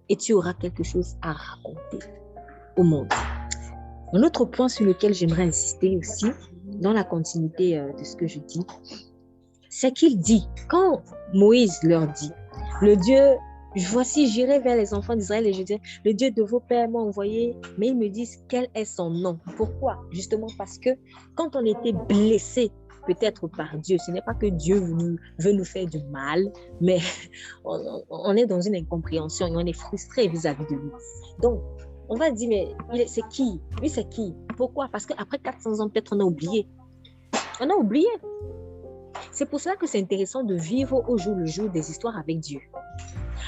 et tu auras quelque chose à raconter au monde. Un autre point sur lequel j'aimerais insister aussi, dans la continuité de ce que je dis, c'est qu'il dit, quand Moïse leur dit, le Dieu, voici, j'irai vers les enfants d'Israël et je dirai, le Dieu de vos pères m'a envoyé, mais ils me disent quel est son nom. Pourquoi? Justement parce que quand on était blessé, peut-être par Dieu, ce n'est pas que Dieu veut nous faire du mal, mais on est dans une incompréhension et on est frustré vis-à-vis de lui. Donc, on va dire, mais c'est qui? Lui, c'est qui? Pourquoi? Parce qu'après 400 ans, peut-être on a oublié. On a oublié. C'est pour cela que c'est intéressant de vivre au jour le jour des histoires avec Dieu.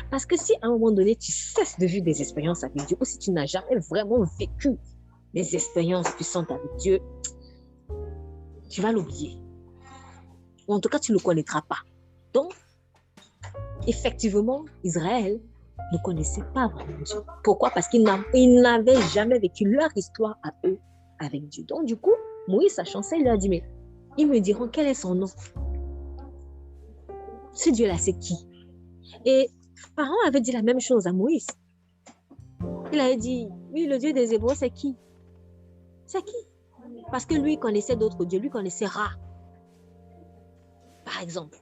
Parce que si à un moment donné, tu cesses de vivre des expériences avec Dieu, ou si tu n'as jamais vraiment vécu des expériences puissantes avec Dieu, tu vas l'oublier. Ou en tout cas, tu ne le connaîtras pas. Donc, effectivement, Israël ne connaissait pas vraiment Dieu. Pourquoi? Parce qu'ils n'avaient jamais vécu leur histoire à eux avec Dieu. Donc, du coup, Moïse, sachant ça, il leur dit, mais ils me diront quel est son nom. Ce Dieu-là, c'est qui? Et Pharaon avait dit la même chose à Moïse. Il avait dit, oui, le Dieu des Hébreux, c'est qui? C'est qui? Parce que lui connaissait d'autres dieux. Lui connaissait Ra, par exemple.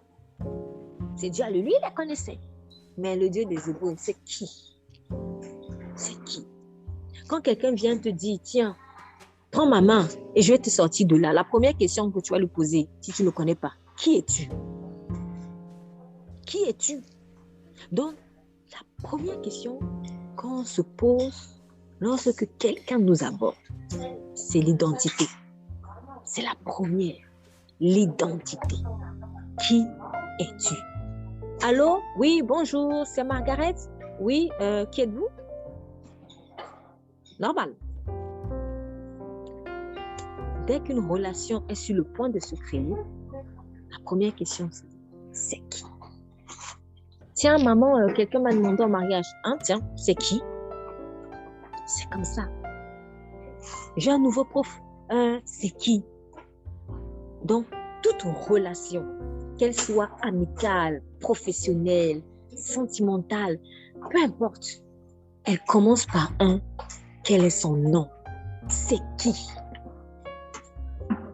C'est Dieu, lui, il la connaissait. Mais le Dieu des Hébreux, c'est qui? C'est qui? Quand quelqu'un vient te dire, tiens, prends ma main et je vais te sortir de là, la première question que tu vas lui poser, si tu ne le connais pas, qui es-tu? Qui es-tu? Donc, la première question qu'on se pose lorsque quelqu'un nous aborde, c'est l'identité. C'est la première, l'identité. Qui es-tu? Allô? Oui, bonjour, c'est Margaret. Oui, qui êtes-vous? Normal. Dès qu'une relation est sur le point de se créer, la première question, c'est qui? Tiens, maman, quelqu'un m'a demandé en mariage. Hein, tiens, c'est qui? C'est comme ça. J'ai un nouveau prof. C'est qui? Donc, toute relation, qu'elle soit amicale, professionnelle, sentimentale, peu importe, elle commence par un. Quel est son nom? C'est qui?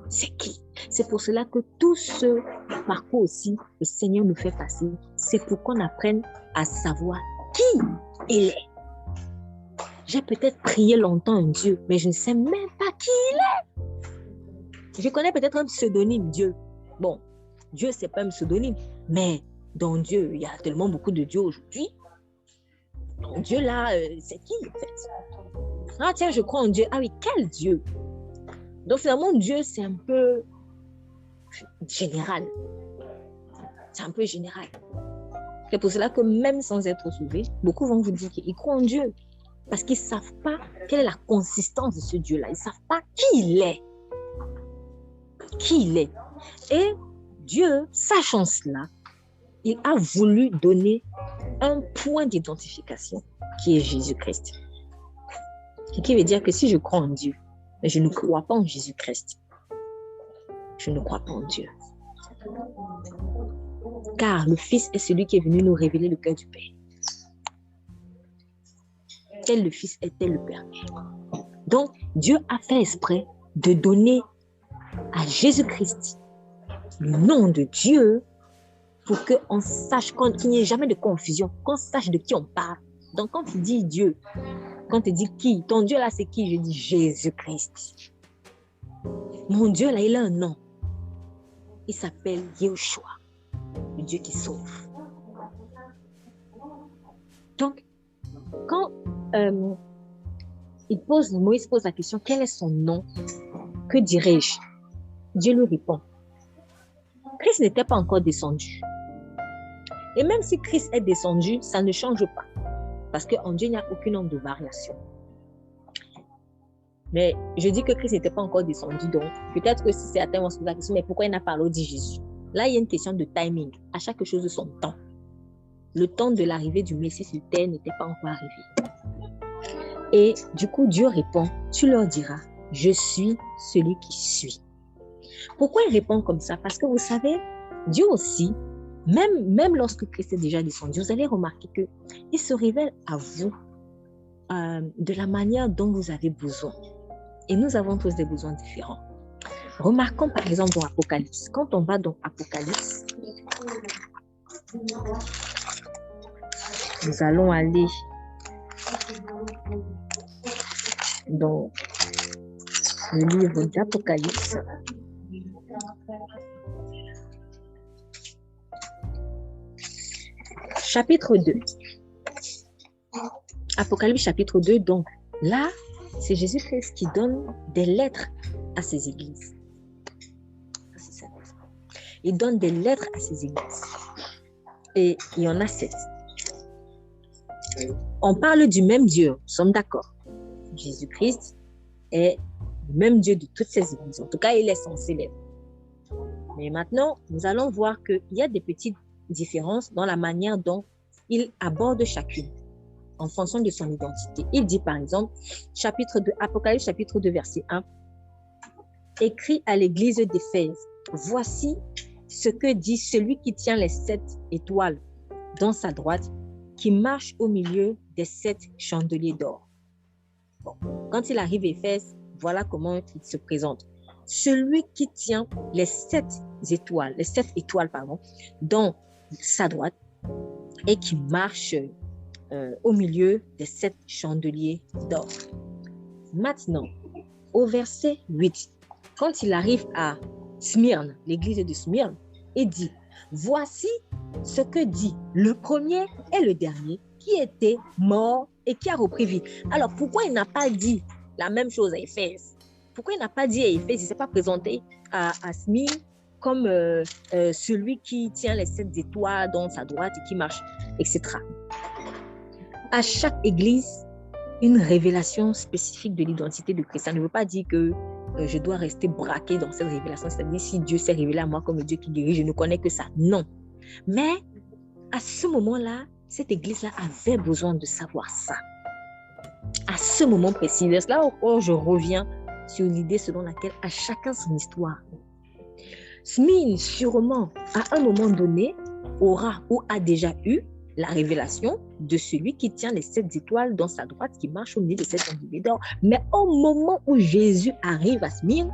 C'est qui? C'est pour cela que tout ce parcours aussi, le Seigneur nous fait passer, c'est pour qu'on apprenne à savoir qui il est. J'ai peut-être prié longtemps un Dieu, mais je ne sais même pas qui il est. Je connais peut-être un pseudonyme, Dieu. Bon, Dieu, ce n'est pas un pseudonyme, mais dans Dieu, il y a tellement beaucoup de dieux aujourd'hui. Donc Dieu là, c'est qui en fait? Ah tiens, je crois en Dieu. Ah oui, quel Dieu? Donc finalement, Dieu, c'est un peu général. C'est un peu général. C'est pour cela que même sans être sauvés, beaucoup vont vous dire qu'ils croient en Dieu. Parce qu'ils ne savent pas quelle est la consistance de ce Dieu-là. Ils ne savent pas qui il est. Qui il est. Et Dieu, sachant cela, il a voulu donner un point d'identification qui est Jésus-Christ. Ce qui veut dire que si je crois en Dieu, mais je ne crois pas en Jésus-Christ, je ne crois pas en Dieu. Car le Fils est celui qui est venu nous révéler le cœur du Père. Tel le Fils est tel le Père. Donc, Dieu a fait exprès de donner à Jésus-Christ le nom de Dieu pour qu'on sache, qu'il n'y ait jamais de confusion, qu'on sache de qui on parle. Donc, quand tu dis Dieu, quand tu dis qui, ton Dieu là, c'est qui? Je dis Jésus-Christ. Mon Dieu là, il a un nom. Il s'appelle Yeshua, le Dieu qui sauve. Donc, quand Moïse pose la question, quel est son nom? Que dirais-je? Dieu lui répond, Christ n'était pas encore descendu. Et même si Christ est descendu, ça ne change pas. Parce qu'en Dieu, il n'y a aucune onde de variation. Mais je dis que Christ n'était pas encore descendu, donc peut-être que si certains vont se poser la question, mais pourquoi il n'a pas alors dit Jésus? Là, il y a une question de timing. À chaque chose de son temps. Le temps de l'arrivée du Messie sur terre n'était pas encore arrivé. Et du coup, Dieu répond, tu leur diras, je suis celui qui suis. Pourquoi il répond comme ça? Parce que vous savez, Dieu aussi, même lorsque Christ est déjà descendu, vous allez remarquer qu'il se révèle à vous de la manière dont vous avez besoin. Et nous avons tous des besoins différents. Remarquons par exemple dans Apocalypse. Quand on va dans Apocalypse, nous allons aller dans le livre d'Apocalypse. Chapitre 2. Apocalypse chapitre 2, donc là, c'est Jésus-Christ qui donne des lettres à ses églises. Il donne des lettres à ses églises. Et il y en a 7. On parle du même Dieu, nous sommes d'accord. Jésus-Christ est le même Dieu de toutes ces églises. En tout cas, il est censé l'être. Mais maintenant, nous allons voir qu'il y a des petites différences dans la manière dont il aborde chacune en fonction de son identité. Il dit par exemple, chapitre 2, Apocalypse chapitre 2, verset 1, écrit à l'église d'Éphèse, voici ce que dit celui qui tient les 7 étoiles dans sa droite, qui marche au milieu des 7 chandeliers d'or. Bon, quand il arrive à Éphèse, voilà comment il se présente. Celui qui tient les 7 étoiles, dans sa droite et qui marche au milieu des 7 chandeliers d'or. Maintenant, au verset 8, quand il arrive à Smyrne, l'église de Smyrne, il dit, voici ce que dit le premier et le dernier qui était mort et qui a repris vie. Alors, pourquoi il n'a pas dit la même chose à Éphèse? Pourquoi il n'a pas dit à Éphèse, il ne s'est pas présenté à Smyrne comme celui qui tient les 7 étoiles dans sa droite et qui marche, etc. À chaque église, une révélation spécifique de l'identité de Christ. Ça ne veut pas dire que je dois rester braqué dans cette révélation. C'est-à-dire, si Dieu s'est révélé à moi comme le Dieu qui guérit, je ne connais que ça. Non. Mais à ce moment-là, cette église-là avait besoin de savoir ça. À ce moment précis. C'est là où je reviens sur l'idée selon laquelle à chacun son histoire. Smyrne, sûrement, à un moment donné, aura ou a déjà eu la révélation de celui qui tient les 7 étoiles dans sa droite, qui marche au milieu de 7 chandeliers d'or. Mais au moment où Jésus arrive à Smyrne,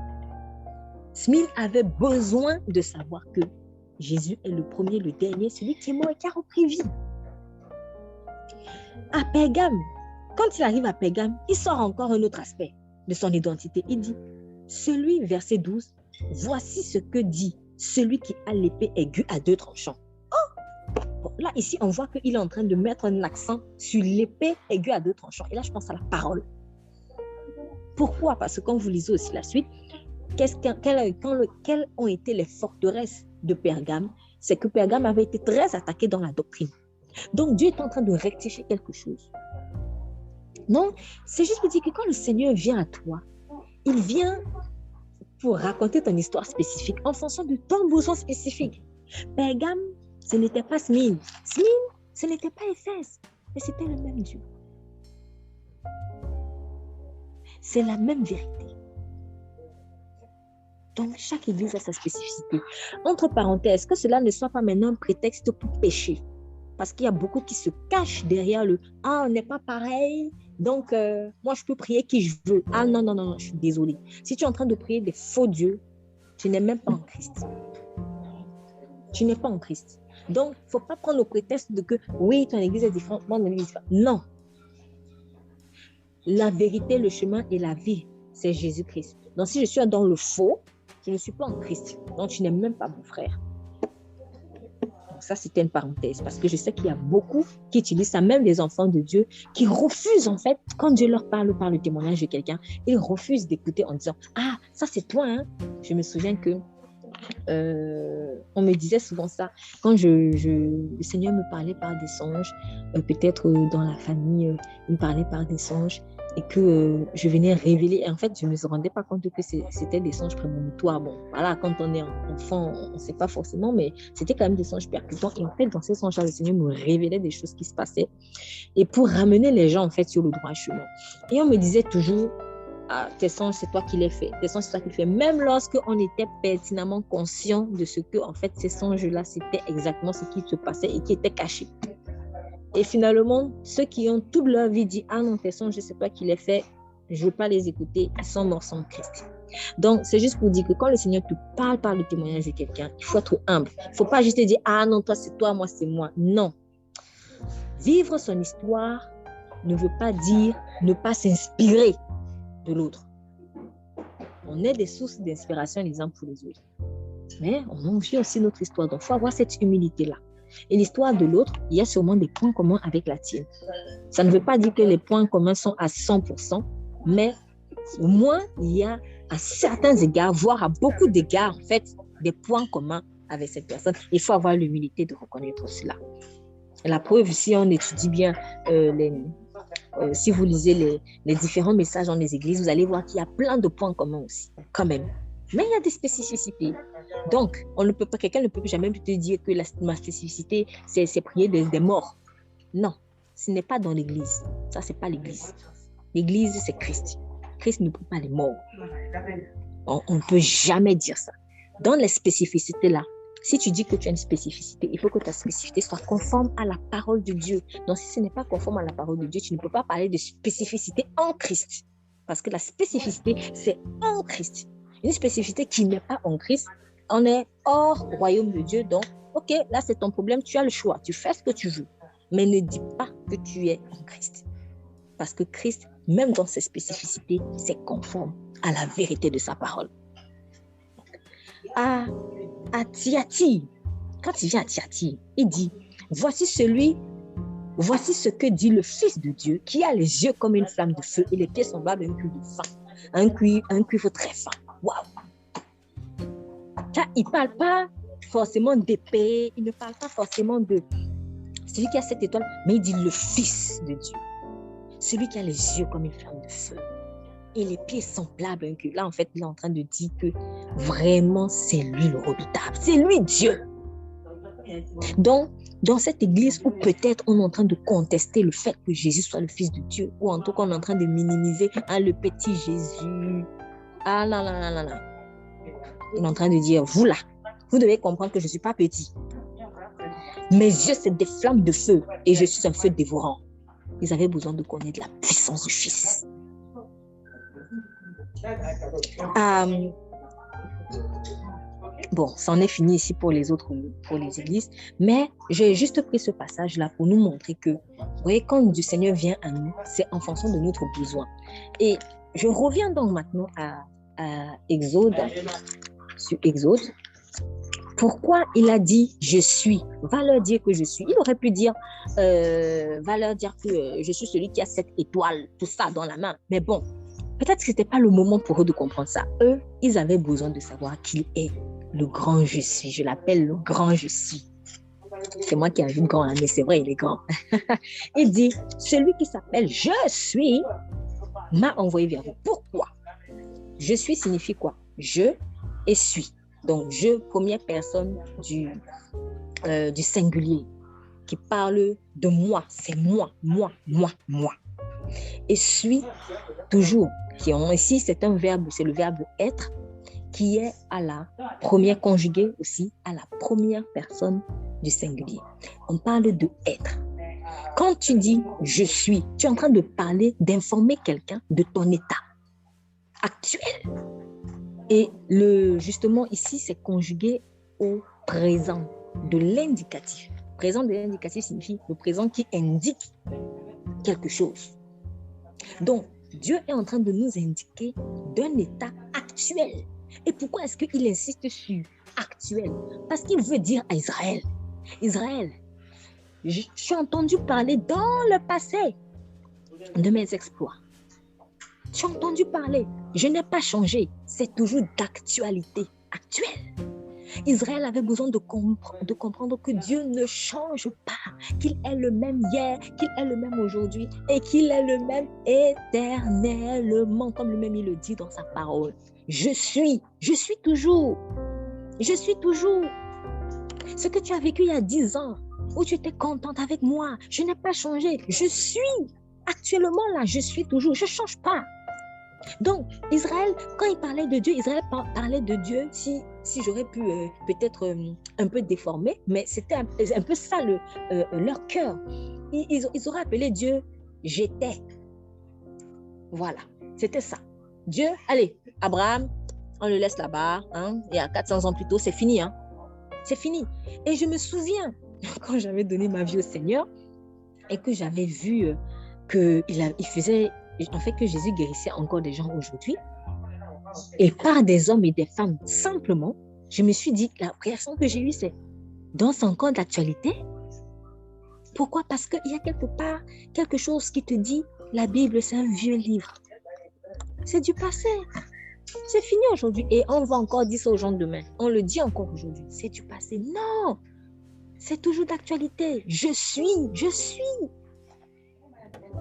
Smyrne avait besoin de savoir que Jésus est le premier, le dernier, celui qui est mort et qui a repris vie. À Pergame, quand il arrive à Pergame, il sort encore un autre aspect de son identité. Il dit, celui, verset 12, voici ce que dit celui qui a l'épée aiguë à 2 tranchants. Bon, là, ici, on voit qu'il est en train de mettre un accent sur l'épée aiguë à 2 tranchants. Et là, je pense à la parole. Pourquoi? Parce que quand vous lisez aussi la suite, quelles ont été les forteresses de Pergame? C'est que Pergame avait été très attaqué dans la doctrine. Donc, Dieu est en train de rectifier quelque chose. Non, c'est juste pour dire que quand le Seigneur vient à toi, il vient pour raconter ton histoire spécifique en fonction de ton besoin spécifique. Pergame, ce n'était pas Smyrne. Smyrne, ce n'était pas Éphèse, mais c'était le même Dieu. C'est la même vérité. Donc, chaque église a sa spécificité. Entre parenthèses, que cela ne soit pas maintenant un prétexte pour pécher. Parce qu'il y a beaucoup qui se cachent derrière le « Ah, on n'est pas pareil, donc moi je peux prier qui je veux. » Ah non, je suis désolée. Si tu es en train de prier des faux dieux, tu n'es même pas en Christ. Tu n'es pas en Christ. Donc, il ne faut pas prendre le prétexte de que oui, ton église est différente, mon église est différente. Non. La vérité, le chemin et la vie, c'est Jésus-Christ. Donc, si je suis dans le faux, je ne suis pas en Christ. Donc, tu n'es même pas mon frère. Donc, ça, c'était une parenthèse. Parce que je sais qu'il y a beaucoup qui utilisent ça, même les enfants de Dieu, qui refusent, en fait, quand Dieu leur parle par le témoignage de quelqu'un, ils refusent d'écouter en disant « Ah, ça, c'est toi, hein ?» Je me souviens que on me disait souvent ça. Quand le Seigneur me parlait par des songes, peut-être dans la famille, il me parlait par des songes et que je venais révéler. Et en fait, je ne me rendais pas compte que c'était des songes prémonitoires. Bon, voilà, quand on est enfant, on ne sait pas forcément, mais c'était quand même des songes percutants. Et en fait, dans ces songes-là, le Seigneur me révélait des choses qui se passaient et pour ramener les gens, en fait, sur le droit chemin. Et on me disait toujours, ah, tes songes, c'est toi qui les fais. Tes songes, c'est toi qui les fais. Même lorsqu'on était pertinemment conscient de ce que, en fait, ces songes-là, c'était exactement ce qui se passait et qui était caché. Et finalement, ceux qui ont toute leur vie dit, ah non, tes songes, c'est toi qui les fais, je ne veux pas les écouter, ils sont morts sans Christ. Donc, c'est juste pour dire que quand le Seigneur te parle par le témoignage de quelqu'un, il faut être humble. Il ne faut pas juste te dire, ah non, toi, c'est toi, moi, c'est moi. Non. Vivre son histoire ne veut pas dire ne pas s'inspirer de l'autre. On est des sources d'inspiration les uns pour les autres. Mais on vit aussi notre histoire. Donc, il faut avoir cette humilité-là. Et l'histoire de l'autre, il y a sûrement des points communs avec la tienne. Ça ne veut pas dire que les points communs sont à 100%, mais au moins, il y a à certains égards, voire à beaucoup d'égards, en fait, des points communs avec cette personne. Il faut avoir l'humilité de reconnaître cela. La preuve, si on étudie bien si vous lisez les différents messages dans les églises, vous allez voir qu'il y a plein de points communs aussi, quand même. Mais il y a des spécificités. Donc, quelqu'un ne peut jamais te dire que ma spécificité, c'est prier des morts. Non, ce n'est pas dans l'église. Ça, ce n'est pas l'église. L'église, c'est Christ. Christ ne prie pas les morts. On ne peut jamais dire ça. Dans les spécificités là, si tu dis que tu as une spécificité, il faut que ta spécificité soit conforme à la parole de Dieu. Donc, si ce n'est pas conforme à la parole de Dieu, tu ne peux pas parler de spécificité en Christ. Parce que la spécificité, c'est en Christ. Une spécificité qui n'est pas en Christ, on est hors royaume de Dieu. Donc, ok, là, c'est ton problème, tu as le choix. Tu fais ce que tu veux. Mais ne dis pas que tu es en Christ. Parce que Christ, même dans ses spécificités, c'est conforme à la vérité de sa parole. À Thyatire, quand il vient à Thyatire, il dit, voici ce que dit le Fils de Dieu, qui a les yeux comme une flamme de feu et les pieds semblables à un cuivre de fin, un cuivre très fin. Waouh! Car il ne parle pas forcément d'épée, il ne parle pas forcément de celui qui a cette étoile, mais il dit le Fils de Dieu, celui qui a les yeux comme une flamme de feu et les pieds semblables à un cuivre. Là, en fait, il est en train de dire que vraiment, c'est lui le redoutable, c'est lui Dieu. Donc, dans cette église où peut-être on est en train de contester le fait que Jésus soit le Fils de Dieu, ou en tout cas on est en train de minimiser le petit Jésus. Ah là là là là là. On est en train de dire, vous là, vous devez comprendre que je ne suis pas petit. Mes yeux, c'est des flammes de feu et je suis un feu dévorant. Ils avaient besoin de connaître la puissance du Fils. Bon, ça en est fini ici pour les autres, pour les églises, mais j'ai juste pris ce passage-là pour nous montrer que, vous voyez, quand du Seigneur vient à nous, c'est en fonction de notre besoin. Et je reviens donc maintenant à Exode, sur Exode. Pourquoi il a dit « je suis » ? Va leur dire que je suis. Il aurait pu dire, va leur dire que je suis celui qui a cette étoile, tout ça dans la main. Mais bon, peut-être que ce n'était pas le moment pour eux de comprendre ça. Eux, ils avaient besoin de savoir qui est le grand je suis. Je l'appelle le grand je suis. C'est moi qui ai vu grand, mais c'est vrai, il est grand. Il dit, celui qui s'appelle je suis m'a envoyé vers vous. Pourquoi ? Je suis signifie quoi ? Je et suis. Donc, je, première personne du singulier qui parle de moi. C'est moi, moi, moi, moi. Et suis, toujours. Ici, c'est un verbe, c'est le verbe être qui est à la première conjuguée aussi, à la première personne du singulier. On parle de être. Quand tu dis « je suis », tu es en train de parler, d'informer quelqu'un de ton état actuel. Et justement, ici, c'est conjugué au présent de l'indicatif. Présent de l'indicatif signifie le présent qui indique quelque chose. Donc, Dieu est en train de nous indiquer d'un état actuel. Et pourquoi est-ce qu'il insiste sur actuel ? Parce qu'il veut dire à Israël, Israël, j'ai entendu parler dans le passé de mes exploits. J'ai entendu parler, je n'ai pas changé, c'est toujours d'actualité actuelle. Israël avait besoin de comprendre que Dieu ne change pas, qu'il est le même hier, qu'il est le même aujourd'hui et qu'il est le même éternellement, comme lui-même il le dit dans sa parole. Je suis toujours. Je suis toujours. Ce que tu as vécu il y a 10 ans, où tu étais contente avec moi, je n'ai pas changé. Je suis actuellement là, je suis toujours, je ne change pas. Donc, Israël, quand il parlait de Dieu, Israël parlait de Dieu, si j'aurais pu peut-être un peu déformer, mais c'était un peu ça leur cœur. Ils auraient appelé Dieu « j'étais ». Voilà, c'était ça. Dieu, allez, Abraham, on le laisse là-bas, hein, il y a 400 ans plus tôt, c'est fini. Hein, c'est fini. Et je me souviens, quand j'avais donné ma vie au Seigneur et que j'avais vu qu'il faisait... En fait, que Jésus guérissait encore des gens aujourd'hui. Et par des hommes et des femmes, simplement, je me suis dit, la réaction que j'ai eue, c'est, donc c'est encore d'actualité. Pourquoi? Parce qu'il y a quelque part quelque chose qui te dit, la Bible, c'est un vieux livre. C'est du passé. C'est fini aujourd'hui. Et on va encore dire ça aux gens demain. On le dit encore aujourd'hui. C'est du passé. Non. C'est toujours d'actualité. Je suis.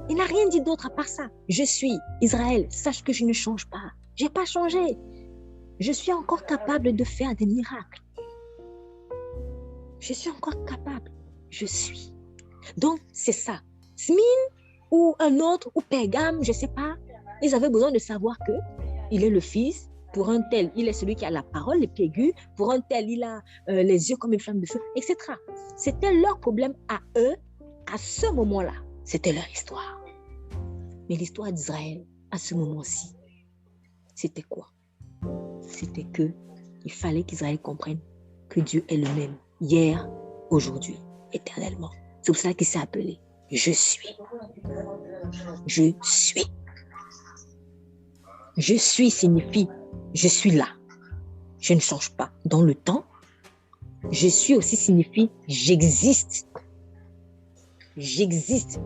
Il n'a rien dit d'autre à part ça. Je suis Israël. Sache que je ne change pas. Je n'ai pas changé. Je suis encore capable de faire des miracles. Je suis encore capable. Je suis. Donc, c'est ça. Smine ou un autre, ou Pergame, je ne sais pas. Ils avaient besoin de savoir qu'il est le fils. Pour un tel, il est celui qui a la parole, les pieds aigus. Pour un tel, il a les yeux comme une flamme de feu, etc. C'était leur problème à eux, à ce moment-là. C'était leur histoire. Mais l'histoire d'Israël, à ce moment-ci, c'était quoi? C'était qu'il fallait qu'Israël comprenne que Dieu est le même, hier, aujourd'hui, éternellement. C'est pour ça qu'il s'est appelé « Je suis ». Je suis. Je suis signifie « je suis là ». Je ne change pas dans le temps. Je suis aussi signifie « j'existe ». J'existe.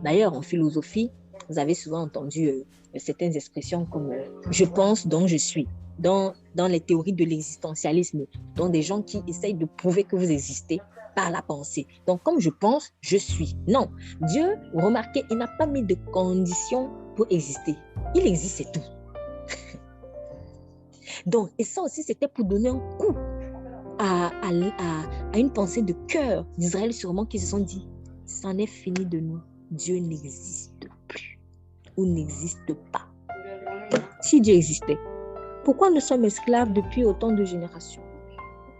D'ailleurs, en philosophie, vous avez souvent entendu certaines expressions comme je pense, donc je suis. Dans les théories de l'existentialisme, dans des gens qui essayent de prouver que vous existez par la pensée. Donc, comme je pense, je suis. Non, Dieu, vous remarquez, il n'a pas mis de conditions pour exister. Il existe, c'est tout. Donc, et ça aussi, c'était pour donner un coup à une pensée de cœur d'Israël, sûrement, qui se sont dit, c'en est fini de nous. Dieu n'existe plus ou n'existe pas. Si Dieu existait, pourquoi nous sommes esclaves depuis autant de générations?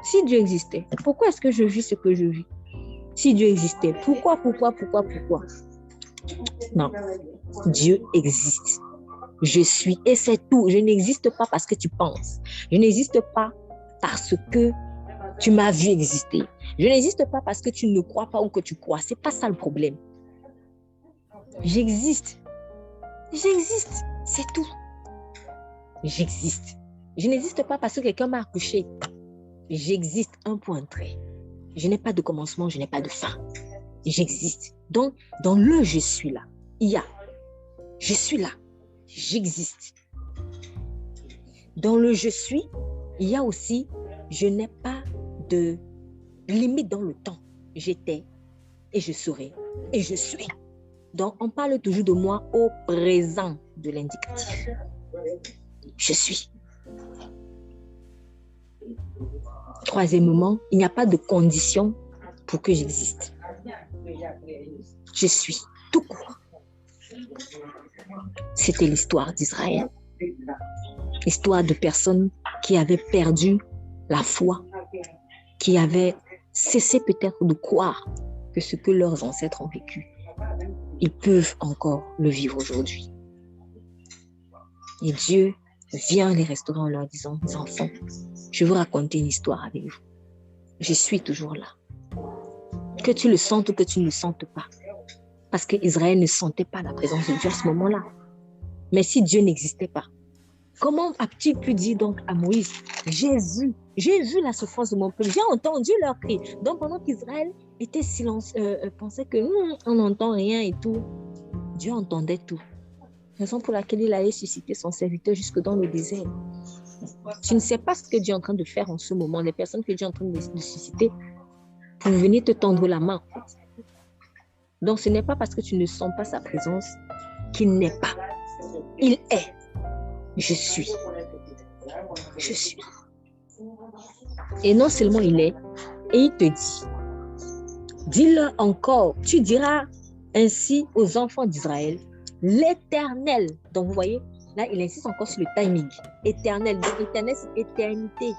Si Dieu existait, pourquoi est-ce que je vis ce que je vis? Si Dieu existait, pourquoi? Non, Dieu existe. Je suis et c'est tout. Je n'existe pas parce que tu penses. Je n'existe pas parce que tu m'as vu exister. Je n'existe pas parce que tu ne crois pas ou que tu crois. C'est pas ça le problème. J'existe. J'existe. C'est tout. J'existe. Je n'existe pas parce que quelqu'un m'a accouché. J'existe, un point trait. Je n'ai pas de commencement, je n'ai pas de fin. J'existe. Donc, dans le je suis là, il y a je suis là, j'existe. Dans le je suis, il y a aussi je n'ai pas de limite dans le temps. J'étais et je serai et je suis. Donc, on parle toujours de moi au présent de l'indicatif. Je suis. Troisièmement, il n'y a pas de condition pour que j'existe. Je suis tout court. C'était l'histoire d'Israël. Histoire de personnes qui avaient perdu la foi, qui avaient cessé peut-être de croire que ce que leurs ancêtres ont vécu, ils peuvent encore le vivre aujourd'hui. Et Dieu vient les restaurer en leur disant, mes enfants, je vais vous raconter une histoire avec vous. Je suis toujours là. Que tu le sentes ou que tu ne le sentes pas. Parce qu'Israël ne sentait pas la présence de Dieu à ce moment-là. Mais si Dieu n'existait pas, comment as-tu pu dire donc à Moïse, j'ai vu la souffrance de mon peuple, j'ai entendu leur cri. Donc pendant qu'Israël était silencieux, pensait que on n'entend rien et tout, Dieu entendait tout. Raison pour laquelle il allait susciter son serviteur jusque dans le désert. Tu ne sais pas ce que Dieu est en train de faire en ce moment, les personnes que Dieu est en train de susciter pour venir te tendre la main. Donc, ce n'est pas parce que tu ne sens pas sa présence qu'il n'est pas. Il est. Je suis. Je suis. Et non seulement il est, et il te dit, dis-le encore, tu diras ainsi aux enfants d'Israël, l'Éternel. Donc, vous voyez, là, il insiste encore sur le timing. Éternel. Donc, éternel, c'est éternité.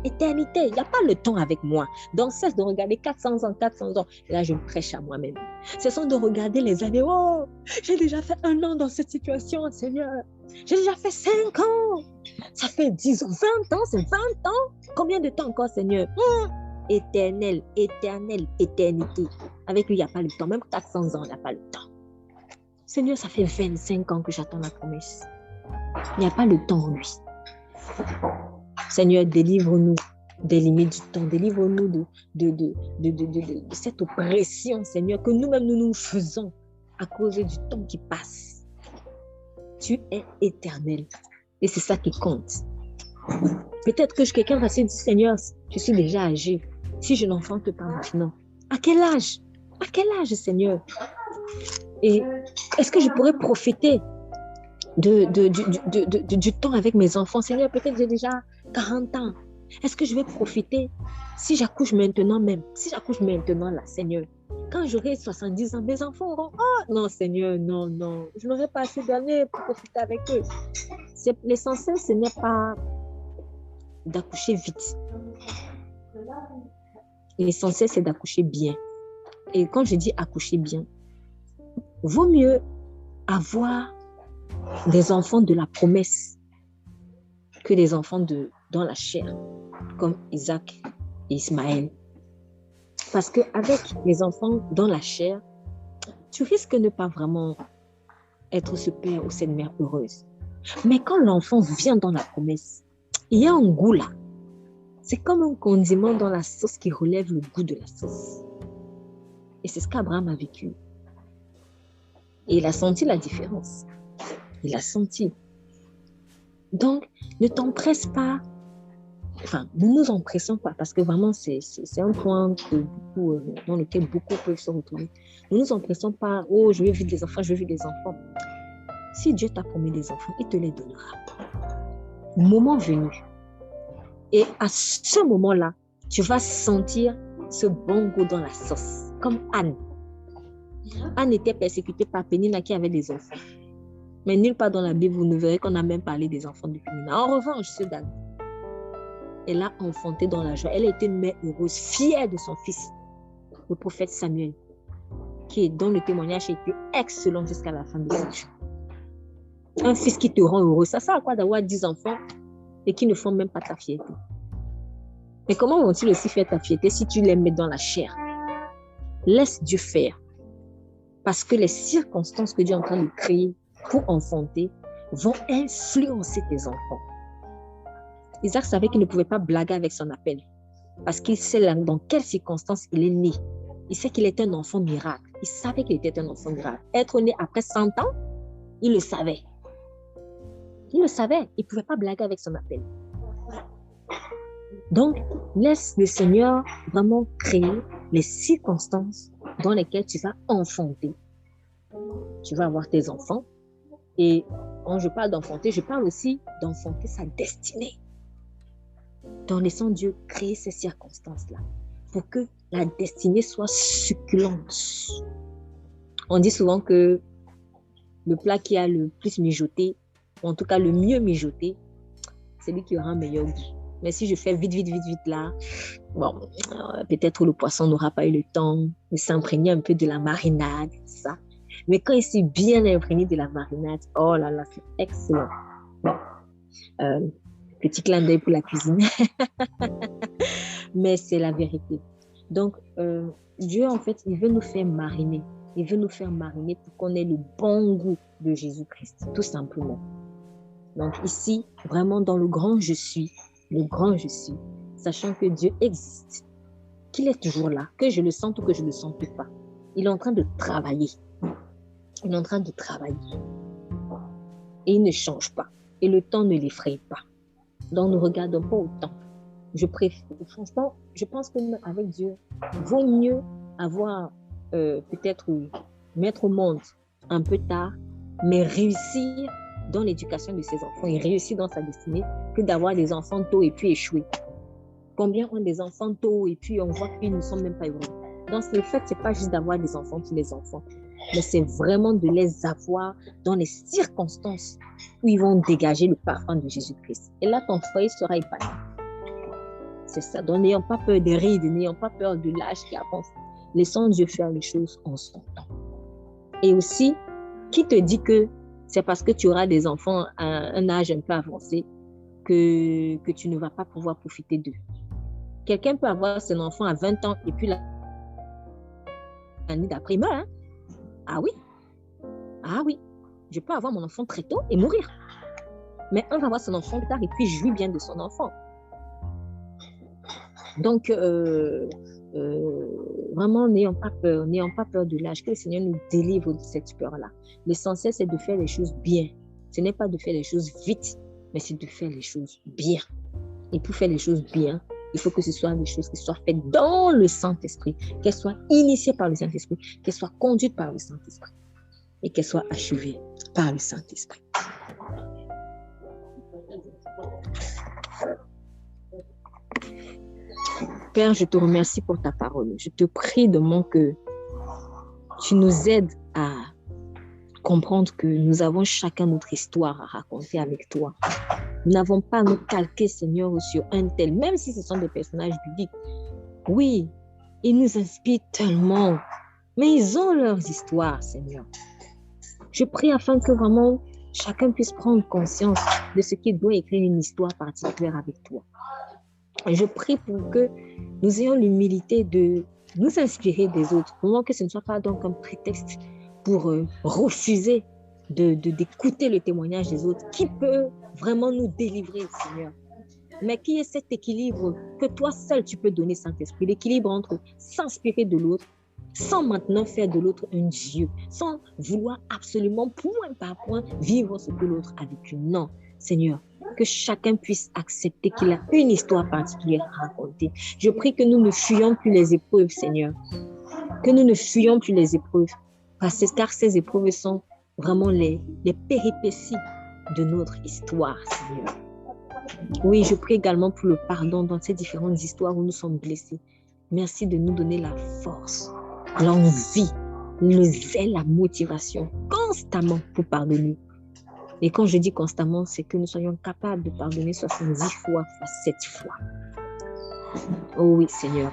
Éternité. Il n'y a pas le temps avec moi. Donc, cesse de regarder 400 ans, 400 ans. Et là, je me prêche à moi-même. Cessons de regarder les années. Oh, j'ai déjà fait 1 an dans cette situation, Seigneur. J'ai déjà fait 5 ans. Ça fait 10 ans, 20 ans, c'est 20 ans. Combien de temps encore, Seigneur? Éternel, éternel, éternité. Avec lui, il n'y a pas le temps. Même 400 ans, il n'y a pas le temps. Seigneur, ça fait 25 ans que j'attends la promesse. Il n'y a pas le temps en lui. Seigneur, délivre-nous des limites du temps. Délivre-nous de cette oppression, Seigneur, que nous-mêmes nous faisons à cause du temps qui passe. Tu es éternel. Et c'est ça qui compte. Peut-être que quelqu'un va se dire, Seigneur, je suis déjà âgé. Si je n'enfante pas maintenant, à quel âge? À quel âge, Seigneur? Et est-ce que je pourrais profiter du temps avec mes enfants? Seigneur, peut-être j'ai déjà 40 ans. Est-ce que je vais profiter si j'accouche maintenant même? Si j'accouche maintenant là, Seigneur, quand j'aurai 70 ans, mes enfants auront... Oh non, Seigneur, non, non. Je n'aurai pas assez d'années pour profiter avec eux. L'essentiel, ce n'est pas d'accoucher vite. L'essentiel, c'est d'accoucher bien. Et quand je dis accoucher bien, vaut mieux avoir des enfants de la promesse que des enfants dans la chair, comme Isaac et Ismaël. Parce qu'avec les enfants dans la chair, tu risques de ne pas vraiment être ce père ou cette mère heureuse. Mais quand l'enfant vient dans la promesse, il y a un goût là. C'est comme un condiment dans la sauce qui relève le goût de la sauce. Et c'est ce qu'Abraham a vécu. Et il a senti la différence. Il a senti. Donc, ne t'empresse pas. Enfin, ne nous empressons pas, parce que vraiment, c'est un point dans lequel beaucoup peuvent se retrouver. Ne nous empressons pas. Oh, je veux vivre des enfants, je veux vivre des enfants. Si Dieu t'a promis des enfants, il te les donnera. Moment venu. Et à ce moment-là, tu vas sentir ce bon goût dans la sauce, comme Anne. Anne était persécutée par Pénina qui avait des enfants. Mais nulle part dans la Bible, vous ne verrez qu'on a même parlé des enfants de Pénina. En revanche, ceux d'Anne, elle a enfanté dans la joie. Elle était une mère heureuse, fière de son fils, le prophète Samuel, dont le témoignage était excellent jusqu'à la fin de sa vie. Un fils qui te rend heureux, ça sert à quoi d'avoir 10 enfants et qui ne font même pas ta fierté? Mais comment vont-ils aussi faire ta fierté si tu les mets dans la chair? Laisse Dieu faire. Parce que les circonstances que Dieu est en train de créer pour enfanter vont influencer tes enfants. Isaac savait qu'il ne pouvait pas blaguer avec son appel. Parce qu'il sait dans quelles circonstances il est né. Il sait qu'il était un enfant miracle. Il savait qu'il était un enfant miracle. Être né après 100 ans, il le savait. Il le savait. Il ne pouvait pas blaguer avec son appel. Donc, laisse le Seigneur vraiment créer les circonstances dans lesquelles tu vas enfanter. Tu vas avoir tes enfants. Et quand je parle d'enfanter, je parle aussi d'enfanter sa destinée. Donc, laissons Dieu créer ces circonstances-là pour que la destinée soit succulente. On dit souvent que le plat qui a le plus mijoté, ou en tout cas le mieux mijoté, c'est lui qui aura un meilleur goût. Mais si je fais vite là, bon, peut-être le poisson n'aura pas eu le temps de s'imprégner un peu de la marinade, ça. Mais quand il s'est bien imprégné de la marinade, oh là là, c'est excellent. Bon, petit clin d'œil pour la cuisine. Mais c'est la vérité. Donc, Dieu, en fait, il veut nous faire mariner. Il veut nous faire mariner pour qu'on ait le bon goût de Jésus-Christ, tout simplement. Donc ici, vraiment dans le grand je suis, sachant que Dieu existe, qu'il est toujours là, que je le sente ou que je ne le sente pas. Il est en train de travailler. Il est en train de travailler. Et il ne change pas. Et le temps ne l'effraie pas. Donc, ne regardons pas au temps. Franchement, je pense qu'avec Dieu, vaut mieux avoir peut-être mettre au monde un peu tard, mais réussir dans l'éducation de ses enfants et réussir dans sa destinée que d'avoir des enfants tôt et puis échouer. Combien ont des enfants tôt et puis on voit qu'ils ne sont même pas heureux. Donc, le fait, c'est pas juste d'avoir des enfants pour les enfants, mais c'est vraiment de les avoir dans les circonstances où ils vont dégager le parfum de Jésus-Christ. Et là, ton foyer sera épanoui. C'est ça. Donc, n'ayons pas peur des rides, n'ayons pas peur de l'âge qui avance. Laissons Dieu faire les choses en son temps. Et aussi, qui te dit que c'est parce que tu auras des enfants à un âge un peu avancé que tu ne vas pas pouvoir profiter d'eux? Quelqu'un peut avoir son enfant à 20 ans et puis l'année d'après, il meurt. Hein? Ah oui. Ah oui. Je peux avoir mon enfant très tôt et mourir. Mais un va avoir son enfant tard et puis jouir bien de son enfant. Donc, vraiment, n'ayons pas peur de l'âge. Que le Seigneur nous délivre de cette peur-là. L'essentiel, c'est de faire les choses bien. Ce n'est pas de faire les choses vite, mais c'est de faire les choses bien. Et pour faire les choses bien, il faut que ce soit des choses qui soient faites dans le Saint-Esprit, qu'elles soient initiées par le Saint-Esprit, qu'elles soient conduites par le Saint-Esprit et qu'elles soient achevées par le Saint-Esprit. Père, je te remercie pour ta parole. Je te prie de mon que tu nous aides à comprendre que nous avons chacun notre histoire à raconter avec toi. Nous n'avons pas à nous calquer, Seigneur, sur un tel, même si ce sont des personnages bibliques. Oui, ils nous inspirent tellement, mais ils ont leurs histoires, Seigneur. Je prie afin que vraiment chacun puisse prendre conscience de ce qu'il doit écrire une histoire particulière avec toi. Et je prie pour que nous ayons l'humilité de nous inspirer des autres, pour que ce ne soit pas donc un prétexte pour refuser d'écouter le témoignage des autres, qui peut vraiment nous délivrer, Seigneur. Mais qui est cet équilibre que toi seul tu peux donner, Saint-Esprit, l'équilibre entre s'inspirer de l'autre, sans maintenant faire de l'autre un Dieu, sans vouloir absolument point par point vivre ce que l'autre a vécu. Non, Seigneur, que chacun puisse accepter qu'il a une histoire particulière à raconter. Je prie que nous ne fuyions plus les épreuves, Seigneur, que nous ne fuyions plus les épreuves, car ces épreuves sont vraiment les péripéties de notre histoire, Seigneur. Oui, je prie également pour le pardon dans ces différentes histoires où nous sommes blessés. Merci de nous donner la force, l'envie, le zèle, la motivation constamment pour pardonner. Et quand je dis constamment, c'est que nous soyons capables de pardonner 70 fois, 7 fois. Oh oui, Seigneur.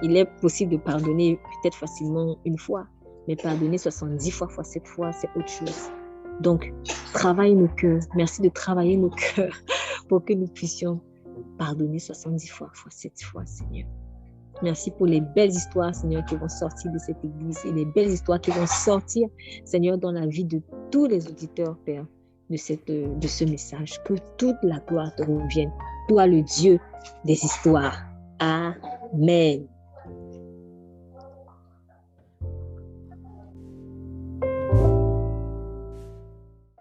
Il est possible de pardonner peut-être facilement une fois, mais pardonner 70 fois, 7 fois, c'est autre chose. Donc, travaille nos cœurs. Merci de travailler nos cœurs pour que nous puissions pardonner 70 fois, 7 fois, Seigneur. Merci pour les belles histoires, Seigneur, qui vont sortir de cette église et les belles histoires qui vont sortir, Seigneur, dans la vie de tous les auditeurs, Père, de ce message. Que toute la gloire te revienne. Toi, le Dieu des histoires. Amen.